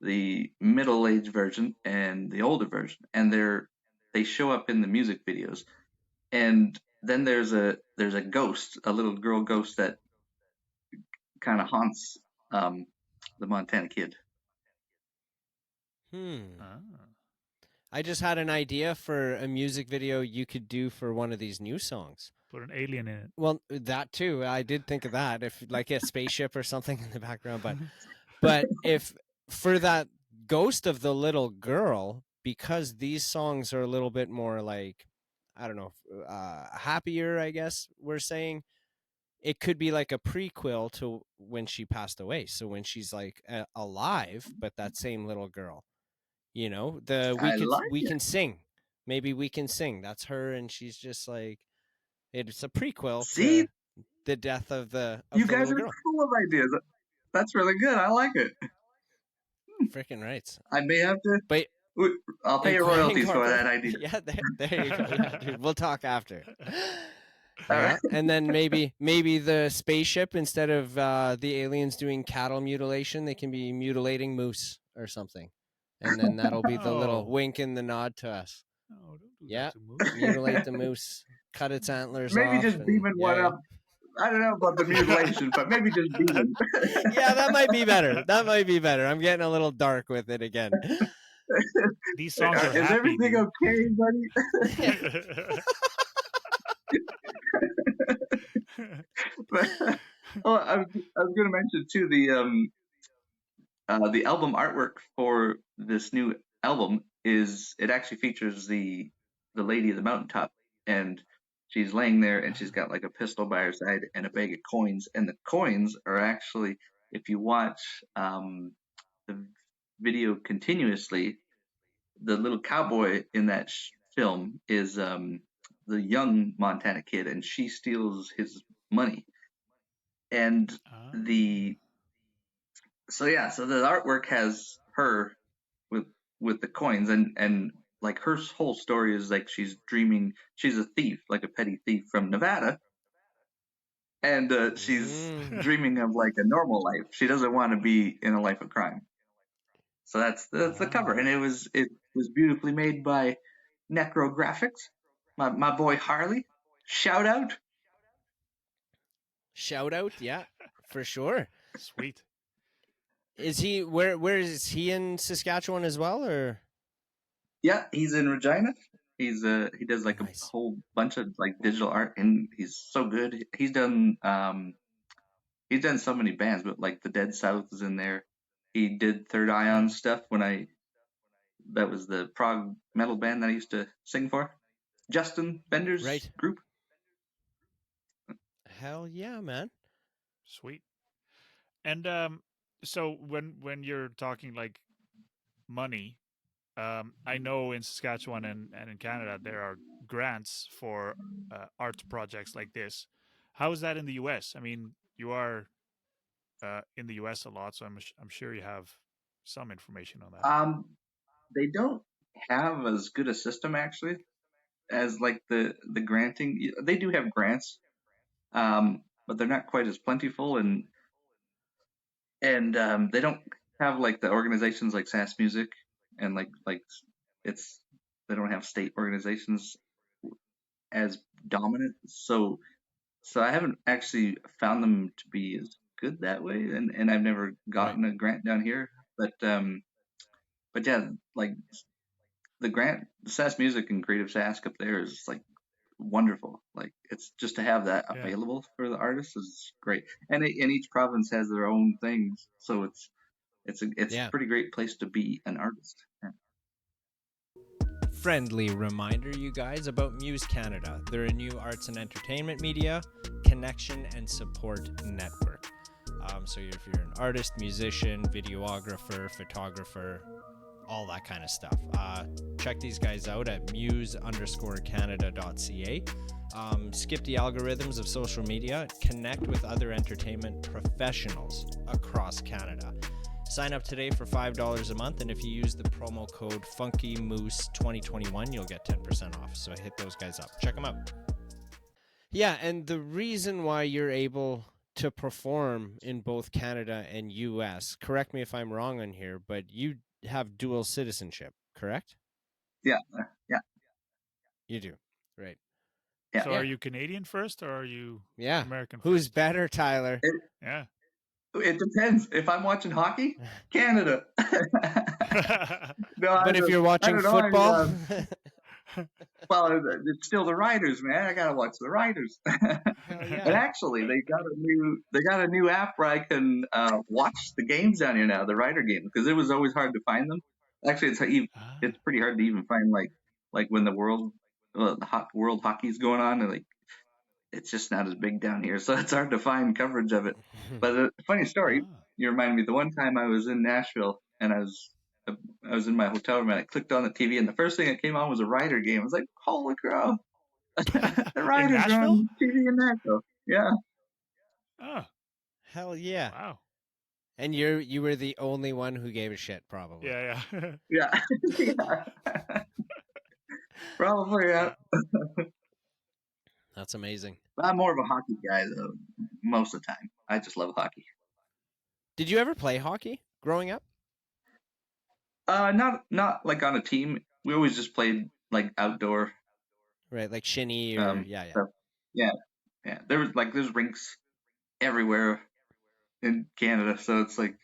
the middle-aged version, and the older version, and they show up in the music videos. And then there's a ghost, a little girl ghost that kind of haunts um, the Montana Kid. Ah. I just had an idea for a music video you could do for one of these new songs. Put an alien in it. Well, that too. I did think of that, if like a spaceship or something in the background. But if for that ghost of the little girl, because these songs are a little bit more like, I don't know, happier, I guess we're saying, it could be like a prequel to when she passed away. So when she's like alive, but that same little girl, I like we it. can sing. Maybe we can sing. That's her, and she's just like, it's a prequel See, to the death of the you guys little are girl. full of ideas. That's really good. I like it. Freaking rights. I may have to. But I'll pay you royalties for incorporate. that idea. Yeah, there you go. Yeah, dude. We'll talk after. All Yeah, right. and then maybe the spaceship, instead of the aliens doing cattle mutilation, they can be mutilating moose or something, and then that'll be the little Oh. wink and the nod to us. No, don't do Yeah, that to Moose. mutilate the moose, cut its antlers Maybe off, just and beaming one yeah. up. I don't know about the mutilation, but maybe just beaming. Yeah, that might be better. That might be better. I'm getting a little dark with it again. These songs are Is happy, everything dude. okay, buddy? Oh, I was going to mention too the album artwork for this new album it actually features the Lady of the Mountaintop, and she's laying there and she's got like a pistol by her side and a bag of coins, and the coins are actually, if you watch the video continuously, the little cowboy in that film is the young Montana Kid, and she steals his money. And Ah. the so yeah, so the artwork has her with the coins, and like her whole story is like she's dreaming, she's a thief, like a petty thief from Nevada, and she's dreaming of like a normal life. She doesn't want to be in a life of crime. So that's the cover, and it was beautifully made by Necrographics, my boy Harley. Shout out. Shout out, yeah, for sure. Sweet. Is he where is he in Saskatchewan as well, or? Yeah, he's in Regina. He does like Nice. a whole bunch of like digital art, and he's so good. He's done so many bands, but like the Dead South is in there. He did Third Ion stuff that was the prog metal band that I used to sing for. Justin Bender's Right. group. Hell yeah, man. Sweet. And so when you're talking like money, I know in Saskatchewan and in Canada there are grants for art projects like this. How is that in the U.S.? I mean, you are in the U.S. a lot, so I'm sure you have some information on that. They don't have as good a system actually as like the granting. They do have grants, but they're not quite as plentiful, and they don't have like the organizations like SAS Music, and like it's they don't have state organizations as dominant. So I haven't actually found them to be as good that way, and I've never gotten a grant down here. But yeah, like the SAS Music and Creative Sask up there is like wonderful. Like it's just to have that Yeah. available for the artists is great. And each province has their own things, so it's a Yeah. pretty great place to be an artist. Yeah. Friendly reminder, you guys, about Muse Canada. They're a new arts and entertainment media connection and support network. So if you're an artist, musician, videographer, photographer, all that kind of stuff, check these guys out at muse_canada.ca. Skip the algorithms of social media. Connect with other entertainment professionals across Canada. Sign up today for $5 a month, and if you use the promo code FunkyMoose2021, you'll get 10% off. So hit those guys up. Check them out. Yeah, and the reason why you're able to perform in both Canada and US, correct me if I'm wrong on here, but you have dual citizenship, correct? Yeah. You do, right? Yeah. So are you Canadian first, or are you American first? Who's better, Tyler? Yeah. It depends. If I'm watching hockey, Canada. No, But if you're watching football, well, it's still the Riders, man. I gotta watch the Riders. yeah. And actually, they got a new app where I can watch the games down here now, the Rider games, because it was always hard to find them. Actually, it's pretty hard to even find like when the world hockey's going on, and like it's just not as big down here, so it's hard to find coverage of it. But a funny story, you remind me, the one time I was in Nashville and I was in my hotel room and I clicked on the TV and the first thing that came on was a Rider game. I was like, holy crow. The Riders are on TV in Nashville. Yeah. Oh. Hell yeah. Wow. And you were the only one who gave a shit, probably. Yeah. Yeah. Yeah. Probably, yeah. That's amazing. I'm more of a hockey guy, though, most of the time. I just love hockey. Did you ever play hockey growing up? Not like on a team. We always just played like outdoor. Right, like shinny or stuff. Yeah. There's rinks everywhere in Canada, so it's like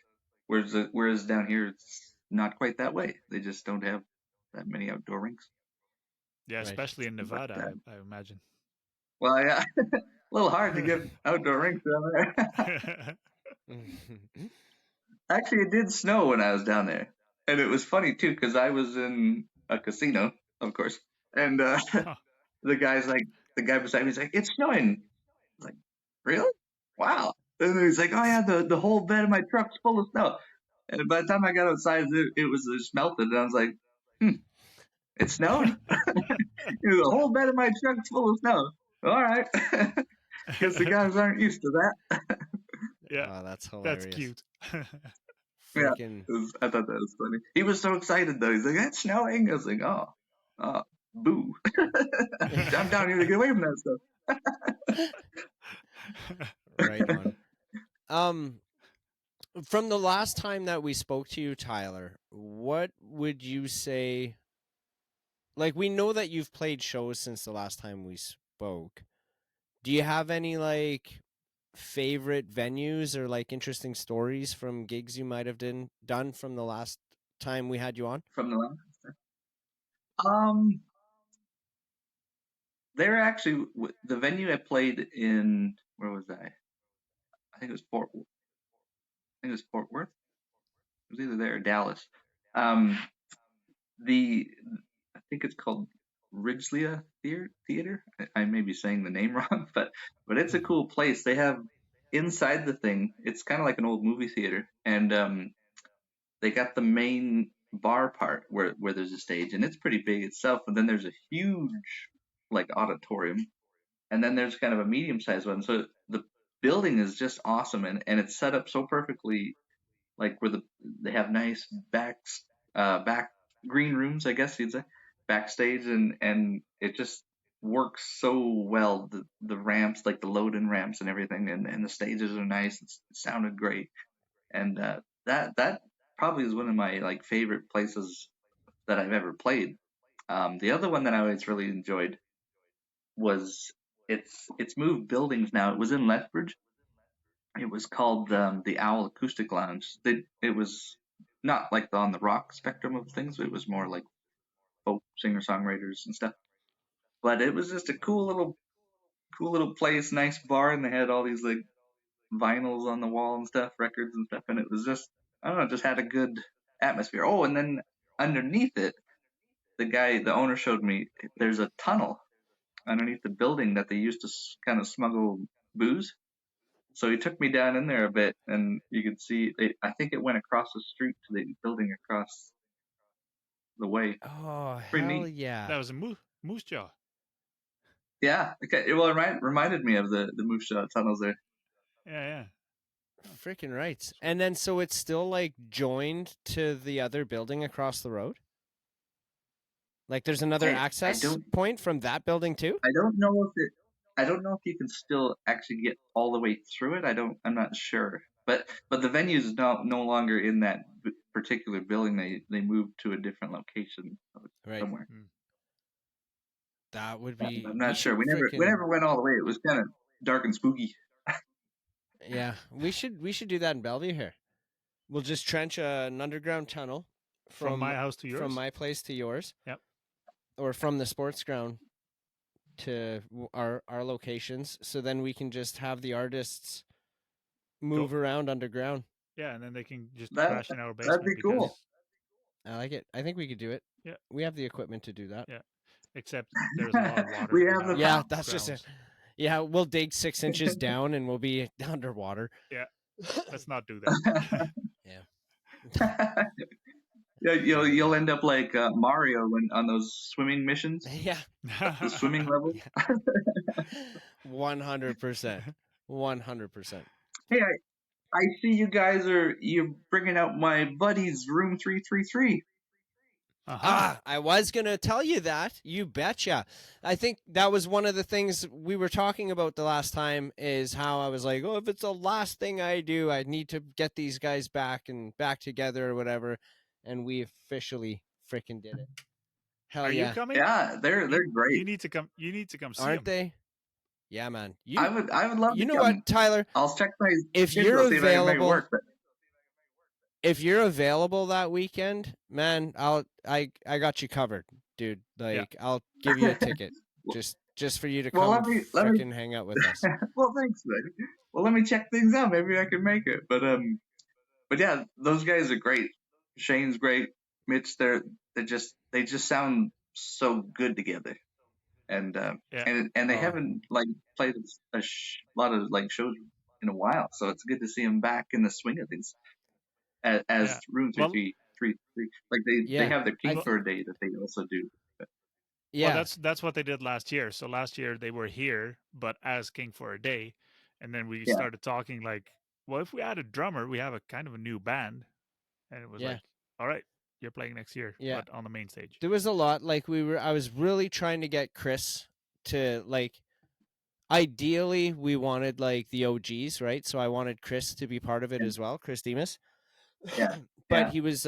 whereas down here it's not quite that way. They just don't have that many outdoor rinks. Yeah, Right. especially in Nevada, I imagine. Well, yeah, a little hard to get outdoor rinks down there. Actually, it did snow when I was down there, and it was funny too because I was in a casino, of course, and the guy beside me is like, "It's snowing." I was like, "Really? Wow!" And then he's like, "Oh yeah, the whole bed of my truck's full of snow." And by the time I got outside, it was just melted, and I was like, "It snowed." The whole bed of my truck's full of snow. All right, because the guys aren't used to that. Yeah, oh, that's hilarious. That's cute. Freaking... Yeah, I thought that was funny. He was so excited though. He's like, "It's snowing." I was like, "Oh, boo!" I'm down here to get away from that stuff. Right on. From the last time that we spoke to you, Tyler, what would you say? Like, we know that you've played shows since the last time we spoke. Do you have any like favorite venues or like interesting stories from gigs you might have done from the last time we had you on? From the last time? They're actually the venue I played in. Where was I? I think it was Fort Worth. It was either there or Dallas. I think it's called Ridgelea Theater. I may be saying the name wrong, but it's a cool place. They have inside the thing. It's kind of like an old movie theater, and they got the main bar part where there's a stage, and it's pretty big itself. And then there's a huge like auditorium, and then there's kind of a medium-sized one. So the building is just awesome, and it's set up so perfectly, like where they have nice back green rooms, I guess you'd say, backstage, and it just works so well. The ramps, like the load-in ramps and everything, and the stages are nice. It sounded great, and that probably is one of my like favorite places that I've ever played. The other one that I always really enjoyed was it's moved buildings now. It was in Lethbridge, It was called the Owl Acoustic Lounge. It was not like on the rock spectrum of things. It was more like folk singer songwriters and stuff. But it was just a cool little place, nice bar, and they had all these like vinyls on the wall and stuff, records and stuff, and it was just, I don't know, just had a good atmosphere. Oh, and then underneath it, the owner showed me there's a tunnel underneath the building that they used to kind of smuggle booze. So he took me down in there a bit, and you could see. I think it went across the street to the building across the way. Oh, Pretty hell neat. yeah. That was a moose jaw. Yeah. Okay. Well, it reminded me of the Moose Jaw tunnels there. Yeah. Freaking right. And then so it's still like joined to the other building across the road? Like there's another I access don't point from that building too? I don't know if you can still actually get all the way through it. I'm not sure. But the venue is no longer in that particular building. They moved to a different location Right. somewhere. That would be. I'm not sure. We never went all the way. It was kind of dark and spooky. Yeah, we should do that in Bellevue here. We'll just trench an underground tunnel From my house to yours? From my place to yours. Yep. Or from the sports ground to our locations, so then we can just have the artists move around underground. Yeah, and then they can just crash in our basement. That'd be cool. I like it. I think we could do it. Yeah. We have the equipment to do that. Yeah. Except there's a lot of water. We have the Yeah, that's just it. Yeah, we'll dig 6 inches down and we'll be underwater. Yeah. Let's not do that. Yeah. Yeah, you'll end up like Mario on those swimming missions, Yeah. the swimming level. 100%. 100%. Hey, I see you're bringing out my buddy's room 333. I was going to tell you that. You betcha. I think that was one of the things we were talking about the last time, is how I was like, oh, if it's the last thing I do, I need to get these guys back together or whatever. And we officially freaking did it. Hell Are yeah. you coming? Yeah, they're great. You need to come see Aren't them. they? Yeah, man. I would love to. You know come. what, Tyler? I'll check my If schedule, you're see if I can make it available, work, but if you're available that weekend, man, I got you covered, dude. Like I'll give you a ticket just for you to come freaking hang out with us. Well, thanks, man. Well, let me check things out. Maybe I can make it. But yeah, those guys are great. Shane's great. Mitch, they just sound so good together. And they haven't like played a lot of like shows in a while, so it's good to see them back in the swing of things as Room 333. Like they have their King for a Day that they also do. Yeah, well, that's what they did last year. So last year they were here, but as King for a Day, and then we started talking like, well, if we add a drummer, we have a kind of a new band, and it was like, all right, you're playing next year, but on the main stage. There was a lot. Like I was really trying to get Chris to like. Ideally, we wanted like the OGs, right? So I wanted Chris to be part of it as well, Chris Demas. Yeah. But he was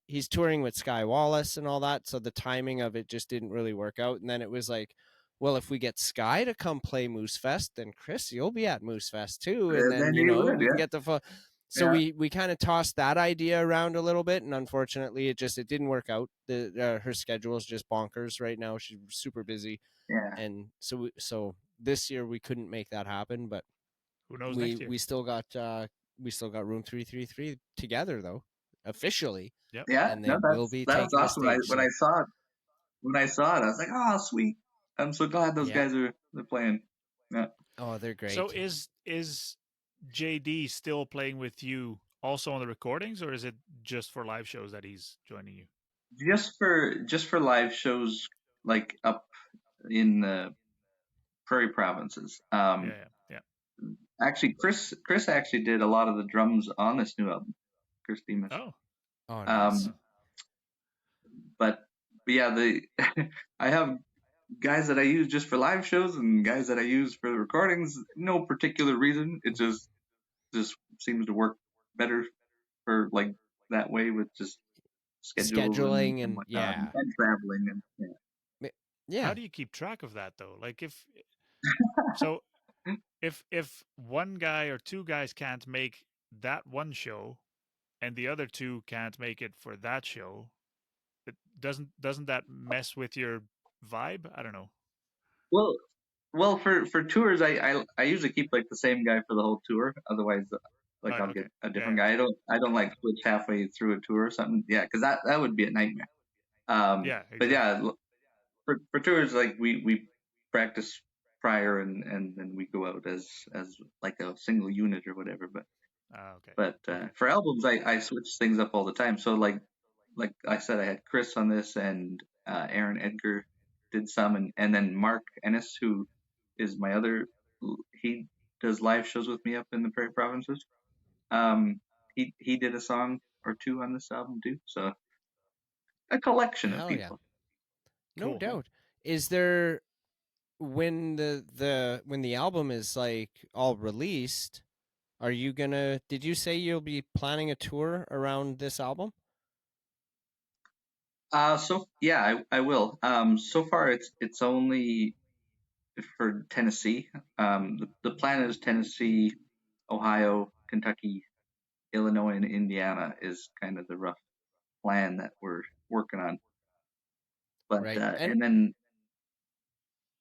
he's touring with Sky Wallace and all that, so the timing of it just didn't really work out. And then it was like, well, if we get Sky to come play Moosefest, then Chris, you'll be at Moosefest too, and then we can get the full. So we kind of tossed that idea around a little bit, and unfortunately, it didn't work out. Her schedule is just bonkers right now. She's super busy, and so this year we couldn't make that happen. But who knows? Next year we still got Room 333 together though, officially. Yep. Yeah, and they will be that was taking awesome. the stage, When I saw it, I was like, oh, sweet. I'm so glad those guys they're playing. Yeah. Oh, they're great. So is JD still playing with you also on the recordings, or is it just for live shows that he's joining you? Just for live shows, like up in the prairie provinces. Yeah. Actually, Chris actually did a lot of the drums on this new album. Chris Demas. Oh, nice. But yeah, I have guys that I use just for live shows and guys that I use for the recordings. No particular reason. It just seems to work better for like that way with just scheduling and traveling and How do you keep track of that though? Like if if one guy or two guys can't make that one show, and the other two can't make it for that show, it doesn't that mess with your vibe? I don't know. Well, well, for tours, I usually keep like the same guy for the whole tour. Otherwise, Oh, like I'll okay. get a Yeah, different yeah. guy. I don't like switch halfway through a tour or something. Yeah, because that would be a nightmare. Yeah, But exactly. yeah, for tours, like we practice prior and then we go out as like a single unit or whatever. Okay. But Okay. for albums, I switch things up all the time. So like I said, I had Chris on this and Aaron Edgar did some, and then Mark Ennis, who is my other, he does live shows with me up in the Prairie Provinces. Um, he did a song or two on this album too. So a collection of Hell yeah. people. No Cool. doubt. Is there when the album is like all released, are you gonna did you say you'll be planning a tour around this album? So yeah, I will. So far it's only for Tennessee. The plan is Tennessee, Ohio, Kentucky, Illinois, and Indiana is kind of the rough plan that we're working on. But Right. And and then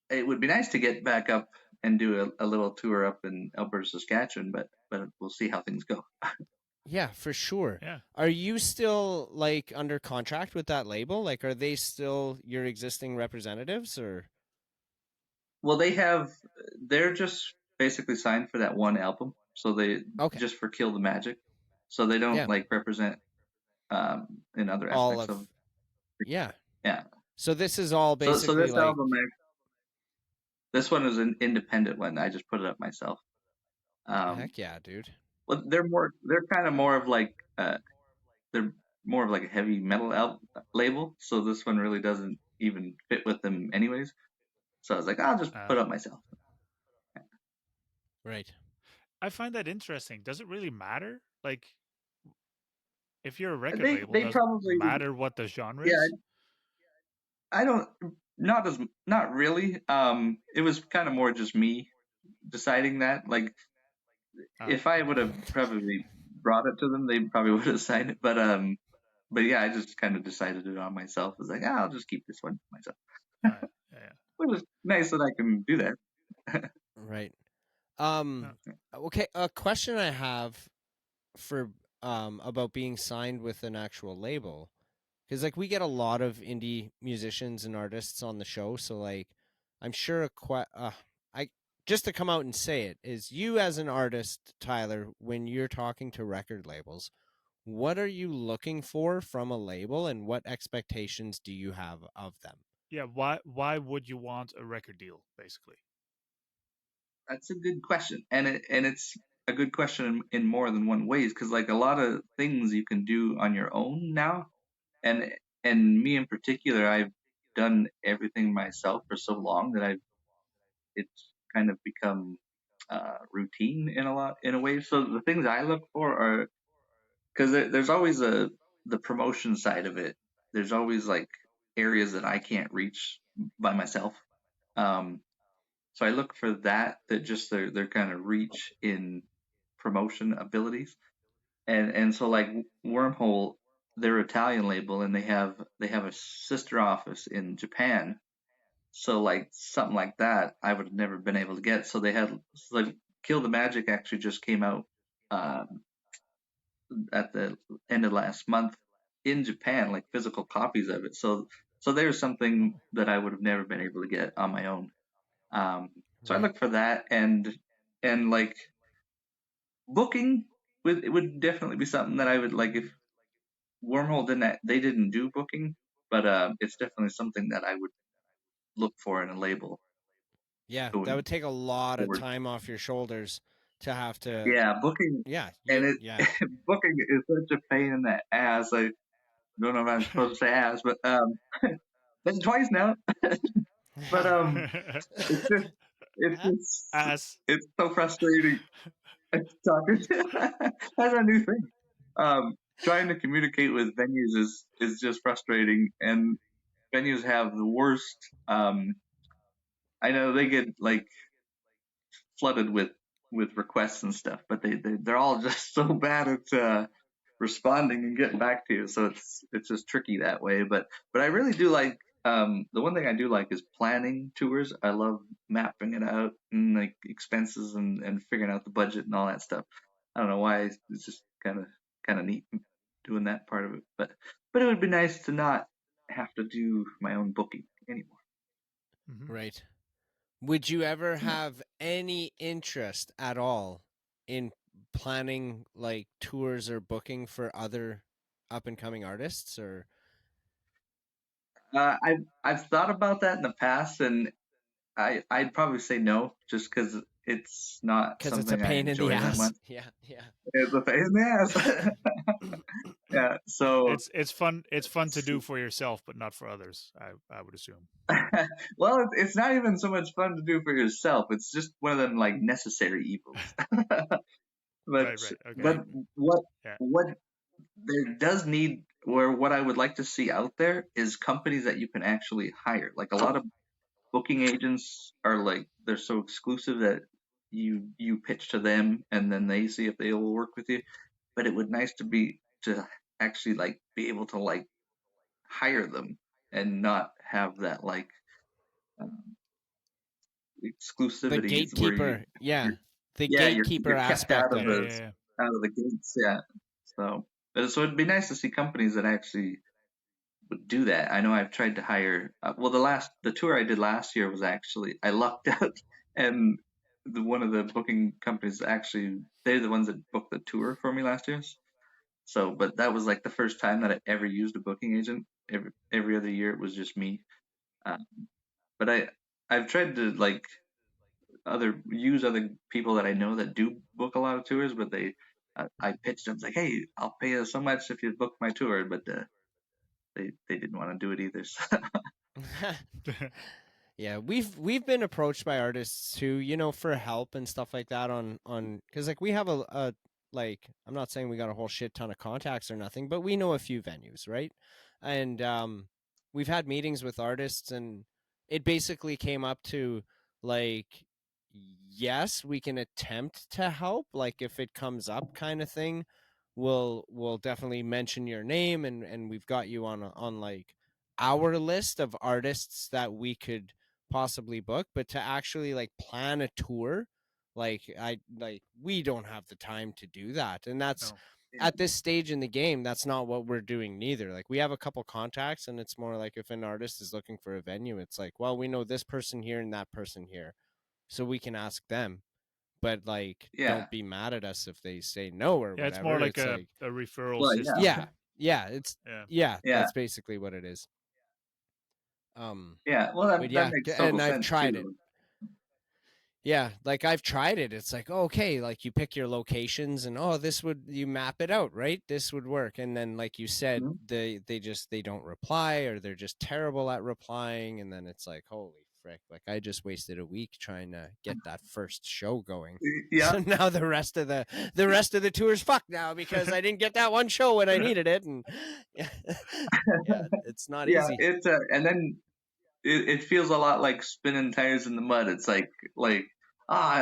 it would be nice to get back up and do a little tour up in Alberta, Saskatchewan. But we'll see how things go. yeah, for sure. Yeah. Are you still like under contract with that label? Like are they still your existing representatives or Well, they're just basically signed for that one album, so they okay. just for Kill the Magic, so they don't Yeah. like represent in other All aspects of of yeah. yeah. So this is all So basically this like album, this one is an independent one. I just put it up myself. Um, heck yeah, dude. well, they're kind of more of like they're more of like a heavy metal label. So this one really doesn't even fit with them anyways. So I was like, I'll just put it up myself. Right. I find that interesting. Does it really matter? Like, if you're a record They label, they does it probably matter what the genre yeah. is? I don't not really. It was kind of more just me deciding that. Like Oh, if I would have okay. probably brought it to them, they probably would have signed it. But yeah, I just kind of decided it on myself. I was like, I'll just keep this one myself. Yeah, yeah. Which is nice that I can do that. Right. Yeah. Okay, a question I have for about being signed with an actual label because like we get a lot of indie musicians and artists on the show, so like I'm sure I just to come out and say it is you as an artist, Tyler, when you're talking to record labels, what are you looking for from a label and what expectations do you have of them? Yeah, why would you want a record deal, basically? That's a good question, and it's a good question in more than one ways because like a lot of things you can do on your own now, and and me in particular, I've done everything myself for so long that it's kind of become routine in a way. So the things I look for are because there's always the promotion side of it. There's always like areas that I can't reach by myself. Um, so I look for that just their kind of reach in promotion abilities. And so like Wormhole, they're Italian label and they have a sister office in Japan. So like something like that I would have never been able to get. So they had so like Kill the Magic actually just came out um, at the end of last month in Japan, like physical copies of it. So there's Oh, something that I would have never been able to get on my own. Um, so I Right. look for that and like booking it would definitely be something that I would like if Wormhole they didn't do booking, but it's definitely something that I would look for in a label Yeah, that going would take a lot of forward. time off your shoulders to have yeah. to Yeah, booking yeah, and you it yeah. booking is such a pain in the ass. I don't know if I'm supposed to say ass, but that's twice now. But it's just it's just Ass. it's so frustrating. Talking that's a new thing. Trying to communicate with venues is just frustrating, and venues have the worst. I know they get like flooded with requests and stuff, but they're all just so bad at responding and getting back to you. So it's just tricky that way. But I really do like the one thing I do like is planning tours. I love mapping it out and like expenses and figuring out the budget and all that stuff. I don't know why, it's just kind of neat doing that part of it. But it would be nice to not have to do my own booking anymore. Mhm. Right. Would you ever have any interest at all in planning like tours or booking for other up and coming artists, or I've thought about that in the past, and I'd probably say no, just because it's not because it's a something I pain in the enjoy that ass? much. Yeah, yeah. It's a pain in the ass. Yeah. So It's fun. It's fun to do for yourself, but not for others. I would assume. well, it's not even so much fun to do for yourself. It's just one of them like necessary evils. but Right. Okay. but what Yeah. what there does need, or what I would like to see out there, is companies that you can actually hire. Like a lot of booking agents are like, they're so exclusive that you pitch to them and then they see if they will work with you. But it would nice to actually like be able to like hire them and not have that like um, The exclusivities where gatekeeper, yeah, you're the yeah gatekeeper you're kept aspect of it. Yeah. out of the gates. Yeah. So it'd be nice to see companies that actually would do that. I know I've tried to hire. Well, the tour I did last year was actually, I lucked out, and one of the booking companies, actually they're the ones that booked the tour for me last year. So, but that was like the first time that I ever used a booking agent. Every other year it was just me. Uh, but I've tried to like use other people that I know that do book a lot of tours, but I pitched them, like, hey, I'll pay you so much if you book my tour, but they didn't want to do it either. So. Yeah, we've been approached by artists too, for help and stuff like that on because like we have a like, I'm not saying we got a whole shit ton of contacts or nothing, but we know a few venues, right? And we've had meetings with artists, and it basically came up to like, yes, we can attempt to help, like if it comes up kind of thing. We'll definitely mention your name, and we've got you on like our list of artists that we could possibly book. But to actually like plan a tour, like we don't have the time to do that, and that's No. at this stage in the game, that's not what we're doing neither. Like we have a couple contacts, and it's more like if an artist is looking for a venue, it's like, well, we know this person here and that person here, so we can ask them. But like, Yeah. don't be mad at us if they say no or Yeah. whatever. It's more like It's a, like, a referral Well, system. yeah, it's Yeah. Yeah. that's basically what it is. Yeah. Well, But that yeah, makes total and I've sense tried it. too. Yeah, like I've tried it. It's like, okay, like you pick your locations, and you map it out, right? This would work. And then like you said, Mhm. they don't reply, or they're just terrible at replying, and then it's like, holy frick, like I just wasted a week trying to get that first show going. Yeah. So now the rest of the tour's fucked now because I didn't get that one show when I needed it, and yeah, it's not Yeah. easy. And then it feels a lot like spinning tires in the mud. It's like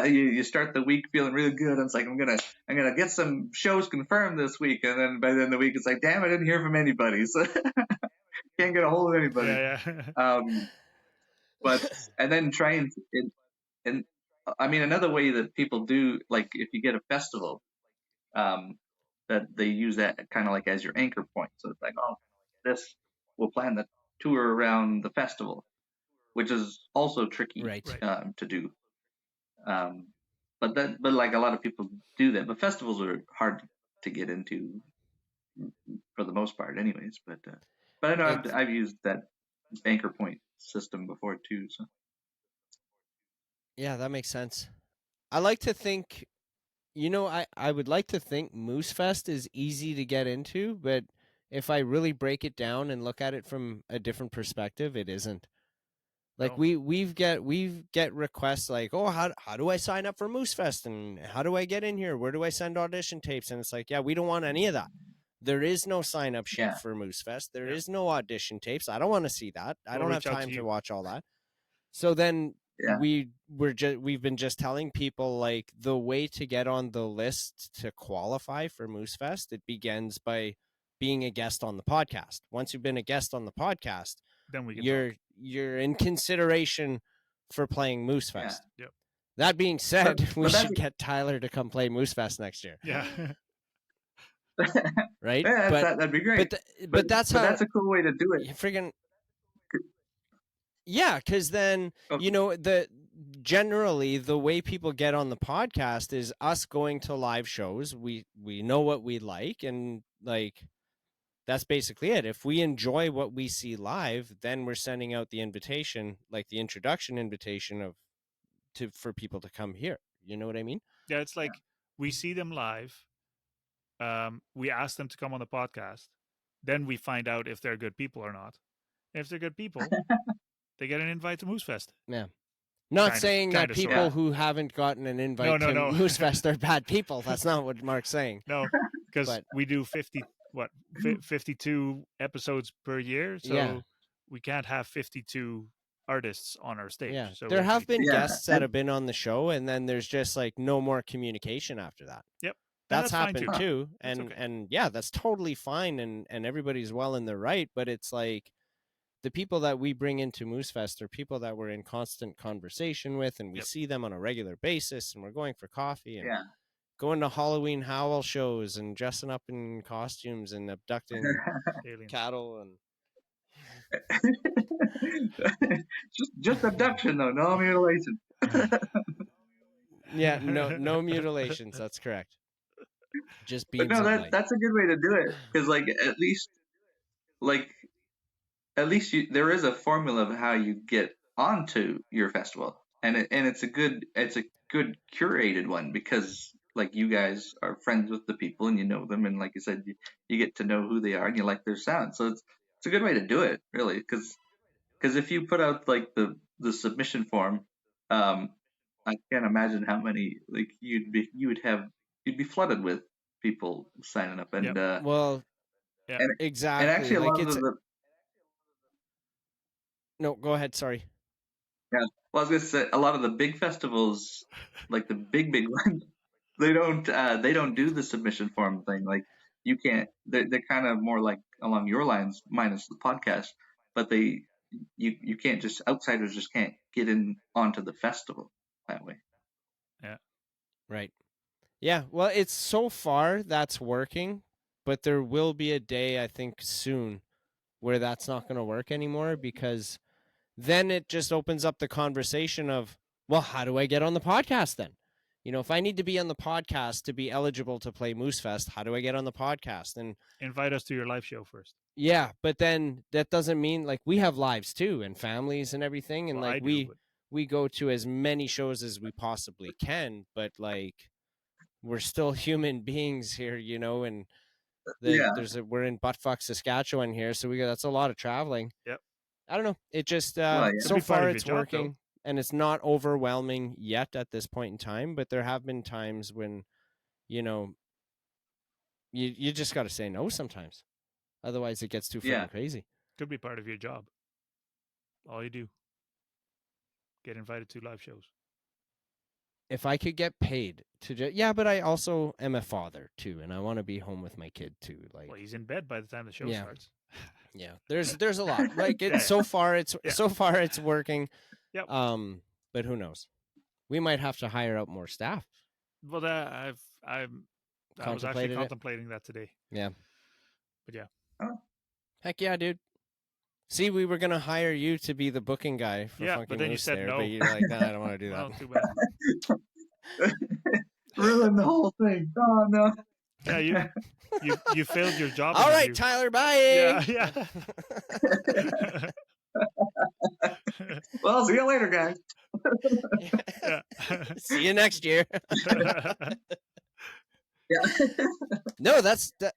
you start the week feeling really good, and it's like, I'm gonna get some shows confirmed this week, and then by the end of the week it's like, damn, I didn't hear from anybody, so can't get a hold of anybody. Yeah. But and then trying and I mean, another way that people do, like if you get a festival, um, that they use that kind of like as your anchor point. So it's like, oh, this we'll plan the tour around the festival, which is also tricky Right. to do. But like a lot of people do that. But festivals are hard to get into for the most part, anyways. But I know I've used that anchor point system before too. So Yeah, that makes sense. I like to think, I would like to think Moosefest is easy to get into, but if I really break it down and look at it from a different perspective, it isn't. Like No. we've get requests like, oh, how do I sign up for Moosefest, and how do I get in here? Where do I send audition tapes? And it's like, yeah, we don't want any of that. There is no sign up sheet Yeah. for Moosefest. There Yeah. is no audition tapes. I don't want to see that. I We'll don't have reach out time to to you. watch all that. So then Yeah. we've been just telling people like the way to get on the list to qualify for Moosefest, it begins by being a guest on the podcast. Once you've been a guest on the podcast, Then we can you're in consideration for playing Moosefest. Yeah. Yep. That being said, we that's- should get Tyler to come play Moosefest next year. Yeah. Right? Yeah, that'd be great. But that's how that's a cool way to do it. you friggin' yeah, because then Okay. you know generally the way people get on the podcast is us going to live shows. We know what we like, and like that's basically it. If we enjoy what we see live, then we're sending out the invitation, like the introduction invitation for people to come here. You know what I mean? Yeah, it's like we see them live. We ask them to come on the podcast. Then we find out if they're good people or not. If they're good people, they get an invite to Moosefest. Yeah. Not Kinda- saying that kinda people sorta. who haven't gotten an invite to no. Moosefest are bad people. That's not what Mark's saying. No, because But- we do 52 episodes per year, so Yeah. we can't have 52 artists on our stage. Yeah, So there we have been Yeah, guests that have been on the show, and then there's just like no more communication after that. Yep. That's fine happened too. too, That's and okay. and yeah, that's totally fine, and everybody's well in their right. But it's like the people that we bring into Moosefest are people that we're in constant conversation with, and we Yep. see them on a regular basis, and we're going for coffee and Yeah. going to Halloween Howl shows and dressing up in costumes and abducting Aliens. cattle and just abduction though, no mutilation. yeah, no mutilations. That's correct. Just beams But no, of light. that's a good way to do it because at least there is a formula of how you get onto your festival, and it's a good curated one because like you guys are friends with the people and you know them, and like you said, you get to know who they are and you like their sound. So it's a good way to do it, really, because if you put out like the submission form, I can't imagine how many like you'd be flooded with people signing up, and Yep. Well, Yeah. and exactly. actually a like lot it's of the no. Go ahead. Sorry. well, I was gonna say a lot of the big festivals, like the big ones, they don't do the submission form thing. Like you can't. They're kind of more like along your lines, minus the podcast. But you can't just outsiders just can't get in onto the festival that way. Right. Yeah. Well, it's so far that's working, but there will be a day I think soon where that's not going to work anymore because then it just opens up the conversation of, well, how do I get on the podcast then? You know, if I need to be on the podcast to be eligible to play Moosefest, how do I get on the podcast? And Invite us to your live show first. yeah, but then that doesn't mean like we have lives too and families and everything. And Well, I like do, but we go to as many shows as we possibly can, but like we're still human beings here, you know, and Yeah. we're in buttfuck Saskatchewan here, so that's a lot of traveling. Yep. I don't know. It just Well, yeah. so Could be part far of it's your job, though. working and it's not overwhelming yet at this point in time, but there have been times when, you know, you just got to say no sometimes. Otherwise it gets too freaking Yeah. crazy. could be part of your job. All you do. Get invited to live shows. If I could get paid to yeah, but I also am a father too, and I want to be home with my kid too. Like, Well, he's in bed by the time the show Yeah. starts. yeah, there's a lot. Like Yeah. so far it's Yeah. so far it's working. Yep. But who knows? We might have to hire out more staff. Well, I was actually Contemplated it? contemplating that today. Yeah. But yeah. Heck yeah, dude. See, we were gonna hire you to be the booking guy for Yeah, Funky but then you Moose said there, no. but you're like, nah, I don't want to do that. Well, too bad. Ruin the whole thing. Oh no. Yeah, you failed your job. All right, interview. Tyler, bye. Yeah. Well, see you later, guys. Yeah. See you next year. Yeah. No, that's that.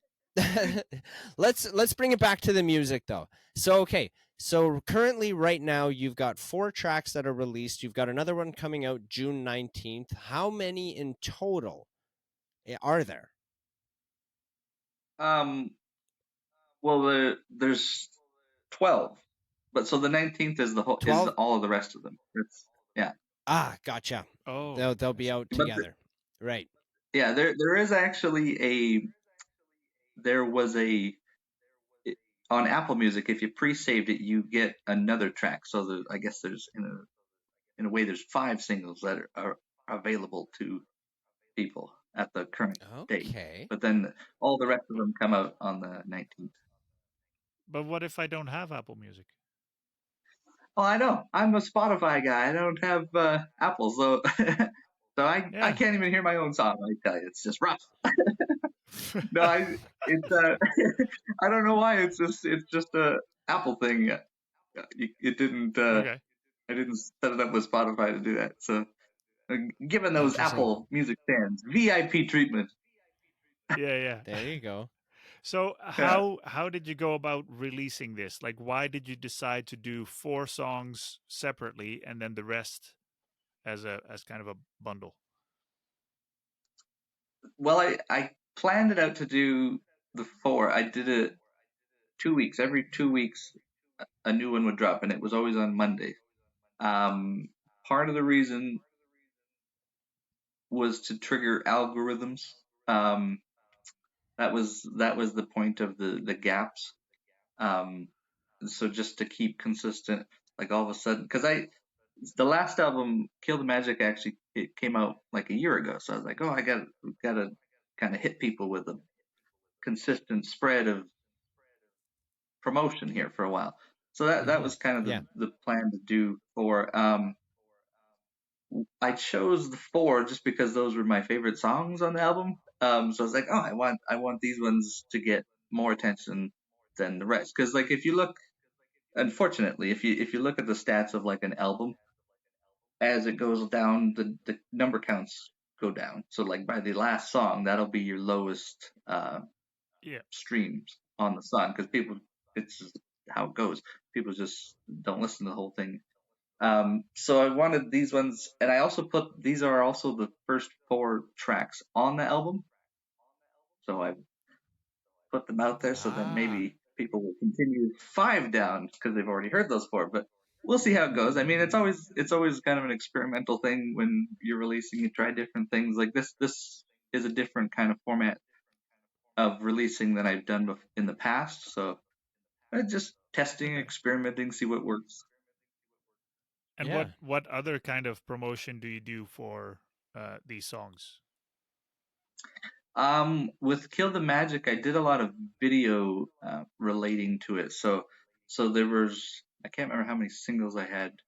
Let's bring it back to the music though. So okay, so currently right now you've got 4 tracks that are released. You've got another one coming out June 19th. How many in total are there? Well, there's 12, but so the 19th is 12? all of the rest of them. Yeah. Ah, gotcha. Oh, They'll I be see. out But together. Right. yeah, there is actually there was on Apple Music, if you pre-saved it, you get another track. So I guess there's in a way there's 5 singles that are available to people at the current date. Okay. But then all the rest of them come out on the 19th. But what if I don't have Apple Music? Oh, I know. I'm a Spotify guy. I don't have Apple, so so I Yeah. can't even hear my own song. I tell you, it's just rough. No, it's I don't know why. It's just a Apple thing. It didn't. Okay. I didn't set it up with Spotify to do that. So giving those Interesting. Apple Music fans VIP treatment. Yeah, yeah. There you go. So Yeah. how did you go about releasing this? Like, why did you decide to do 4 songs separately and then the rest as kind of a bundle? Well, I planned it out to do the 4. I did it 2 weeks. Every 2 weeks, a new one would drop, and it was always on Monday. Um, Part of the reason was to trigger algorithms. Um, that was the point of the gaps. Um, so just to keep consistent, like all of a sudden, because the last album, Kill the Magic, actually it came out like a year ago. So I was like, oh, I gotta kind of hit people with a consistent spread of promotion here for a while. So that Hmm. was kind of Yeah. the plan to do for. I chose the 4 just because those were my favorite songs on the album. So I was like, oh, I want these ones to get more attention than the rest. Because like if you look, unfortunately, if you look at the stats of like an album, as it goes down, the number counts go down. So like by the last song, that'll be your lowest Yeah. streams on the song because people, it's just how it goes. People just don't listen to the whole thing. So I wanted these ones, and I also put these are also the first 4 tracks on the album. So I put them out there so that Ah. maybe people will continue 5 down because they've already heard those 4. But we'll see how it goes. I mean, it's always kind of an experimental thing when you're releasing. You try different things. Like this is a different kind of format of releasing than I've done in the past. So just testing, Okay. experimenting, see what works. And Yeah. what other kind of promotion do you do for these songs? With Kill the Magic, I did a lot of video relating to it. So there was, I can't remember how many singles I had,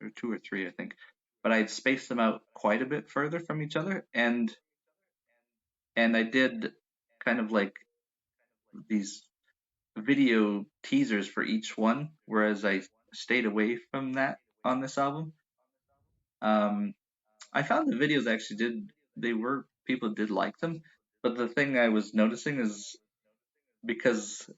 or 2 or 3, I think, but I'd spaced them out quite a bit further from each other, and I did kind of like these video teasers for each one, whereas I stayed away from that on this album. Um, I found the videos actually people did like them, but the thing I was noticing is because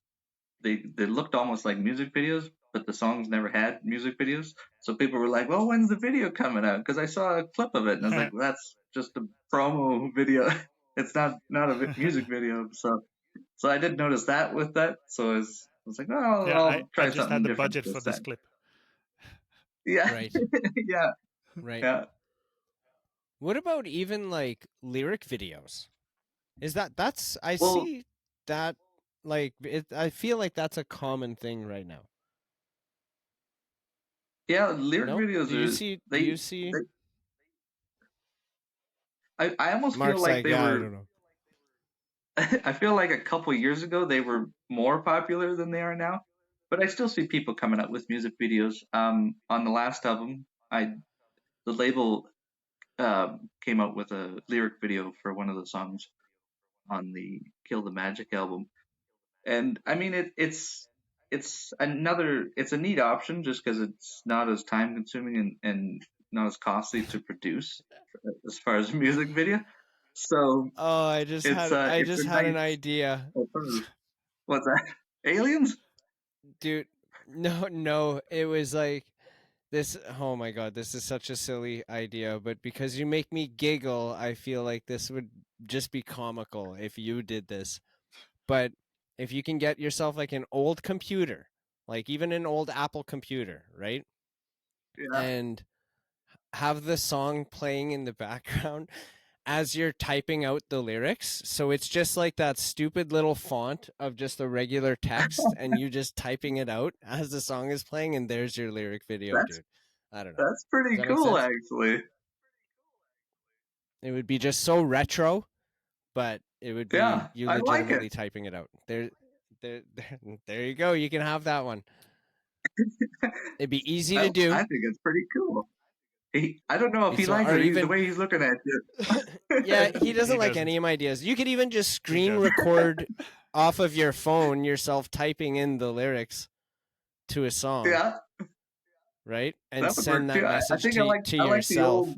they looked almost like music videos, but the songs never had music videos. So people were like, "Well, when's the video coming out?" Because I saw a clip of it, and I was like, well, "That's just a promo video. It's not a music video." So I did notice that with that. So I was like, "Oh, Yeah, I'll I try just had something the different budget for this this time." clip. Yeah, Right. yeah, Right. yeah. What about even like lyric videos? Is that's I Well, see that like I feel like that's a common thing right now. yeah. Lyric No? videos Do you are see do they. you see they I almost feel Mark's like like, they yeah, I were. don't know. I feel like a couple years ago they were more popular than they are now, but I still see people coming up with music videos. On the last album, the label came out with a lyric video for one of the songs on the Kill the Magic album, and I mean it's a neat option just because it's not as time consuming and not as costly to produce as far as a music video. So Oh, I it's just a had an nice idea. alternative. What's that? Aliens? Dude, no, it was like this. Oh my god, this is such a silly idea, but because you make me giggle, I feel like this would just be comical if you did this. But if you can get yourself like an old computer, like even an old Apple computer, right? Yeah. And have the song playing in the background as you're typing out the lyrics. So it's just like that stupid little font of just a regular text and you just typing it out as the song is playing, and there's your lyric video, That's dude. I don't know. that's pretty Does that make cool, sense? actually. It would be just so retro, but it would be Yeah, you I like legitimately it. typing it out. There you go. You can have that one. It'd be easy to do. I think it's pretty cool. I don't know if he So, likes or it. even The way he's looking at it. yeah, he doesn't He like doesn't. any of my ideas. You could even just He screen doesn't. record off of your phone yourself typing in the lyrics to a song, Yeah, right? And that would send work that too. I message think to I like yourself.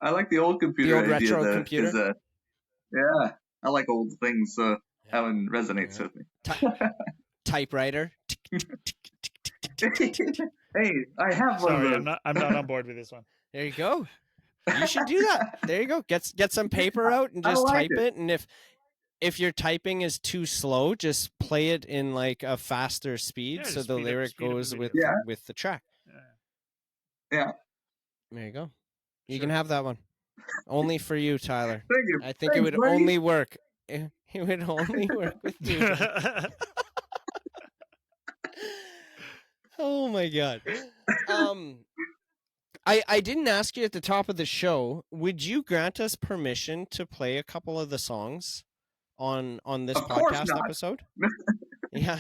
I like the old The computer old idea. retro computer. Yeah, I like old things, so Yeah. that one resonates Yeah. with me. Typewriter. Hey, I have one of Sorry, those. I'm not on board with this one. There you go. You should do that. There you go. Get some paper out and I just like type it. And if your typing is too slow, just play it in like a faster speed, Yeah, so just the speed up lyric the goes video. with the track. Yeah, There you go. You Sure. can have that one. Only for you, Tyler. thank you. I think it Thanks, would buddy. only work. It would only work with you. man. Oh my god. I didn't ask you at the top of the show. Would you grant us permission to play a couple of the songs on this Of course podcast not. episode? Yeah.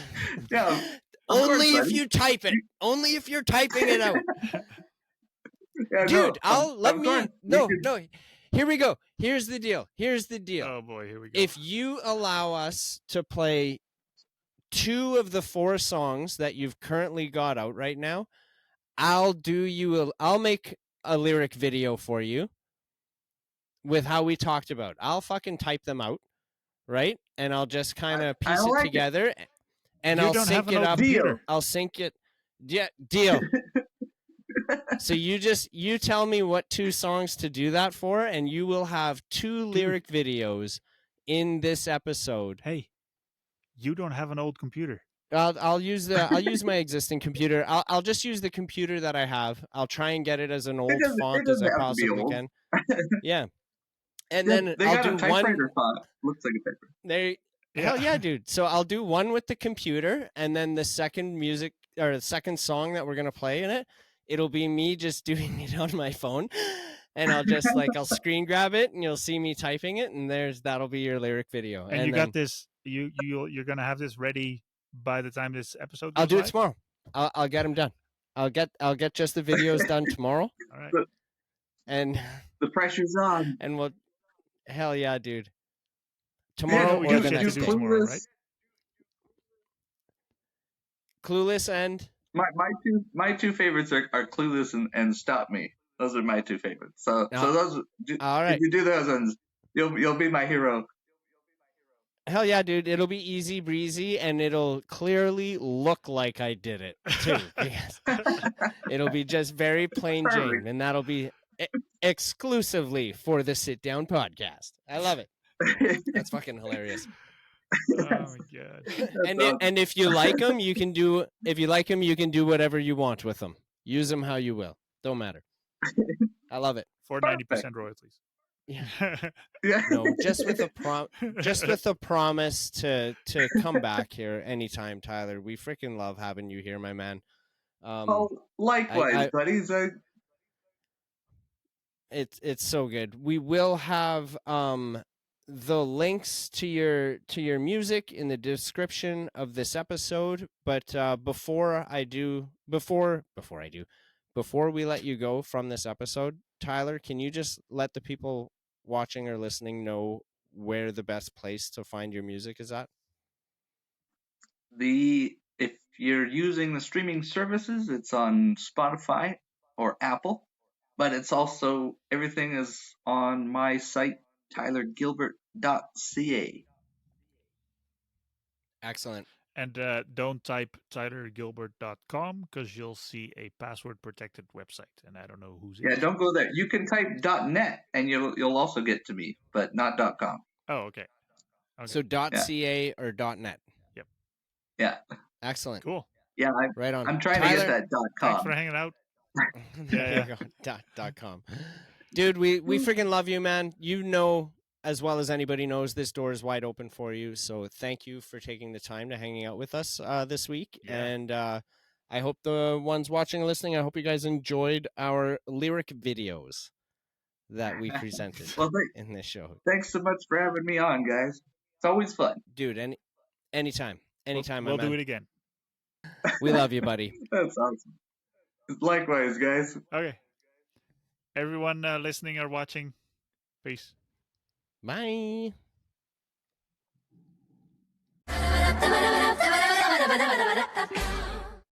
Yeah, Only course, if buddy. you type it. Only if you're typing it out. Yeah, Dude, no, no. Here we go. Here's the deal. Oh boy, here we go. If you allow us to play 2 of the 4 songs that you've currently got out right now, I'll make a lyric video for you with how we talked about. I'll fucking type them out, right? And I'll just kind of piece I like it together and You I'll don't have sync an it old up. computer. I'll sync it. Yeah, deal. So you tell me what 2 songs to do that for, and you will have 2 lyric videos in this episode. Hey, you don't have an old computer. I'll use my existing computer. I'll just use the computer that I have. I'll try and get it as an old font as I doesn't have to be possibly old. can. Yeah, and They then I'll got do a typewriter font. Looks like a typewriter. There, hell yeah, dude. So I'll do one with the computer, and then the second song that we're gonna play in it, it'll be me just doing it on my phone, and I'll screen grab it, and you'll see me typing it, and that'll be your lyric video. And you got this. You're gonna have this ready by the time this episode goes I'll do it live? tomorrow. I'll get them done. I'll get just the videos done tomorrow, All right. and The pressure's on. we'll hell yeah, dude. Tomorrow we or got the shit to next do day. tomorrow, right? Clueless and My two favorites are Clueless and Stop Me. Those are my two favorites. So those all right. if you do those ones, you'll be my hero. Hell yeah, dude. It'll be easy breezy and it'll clearly look like I did it too. Because it'll be just very plain Jane, Perfect. and that'll be exclusively for the Sit Down Podcast. I love it. That's fucking hilarious. Oh my god. And if you like them, you can do whatever you want with them. Use them how you will. Don't matter. I love it. For 90% royalties. Yeah. Yeah. No, just with the promise to come back here anytime, Tyler. We freaking love having you here, my man. Likewise, buddies. It's so good. We will have the links to your music in the description of this episode. But before we let you go from this episode, Tyler, can you just let the people watching or listening know where the best place to find your music is at? If you're using the streaming services, it's on Spotify or Apple, but it's also everything is on my site, tylergilbert.ca. Excellent. And don't type tylergilbert.com because you'll see a password protected website, and I don't know who's in Yeah, it. don't go there. You can type .net and you'll also get to me, but not .com. Oh, okay. So .ca or .net. Yeah. Excellent. Cool. Yeah, Right on. I'm trying Tyler, to get that Thanks .com. for hanging out. There you go. .com. Dude, we freaking love you, man. You know as well as anybody knows, this door is wide open for you. So thank you for taking the time to hanging out with us this week. Yeah. And I hope the ones watching and listening, I hope you guys enjoyed our lyric videos that we presented Well, in this show. thanks so much for having me on, guys. It's always fun. Dude, anytime. Anytime, We'll my do man. it again. We love you, buddy. That's awesome. Likewise, guys. Okay. Everyone listening or watching, peace. Bye.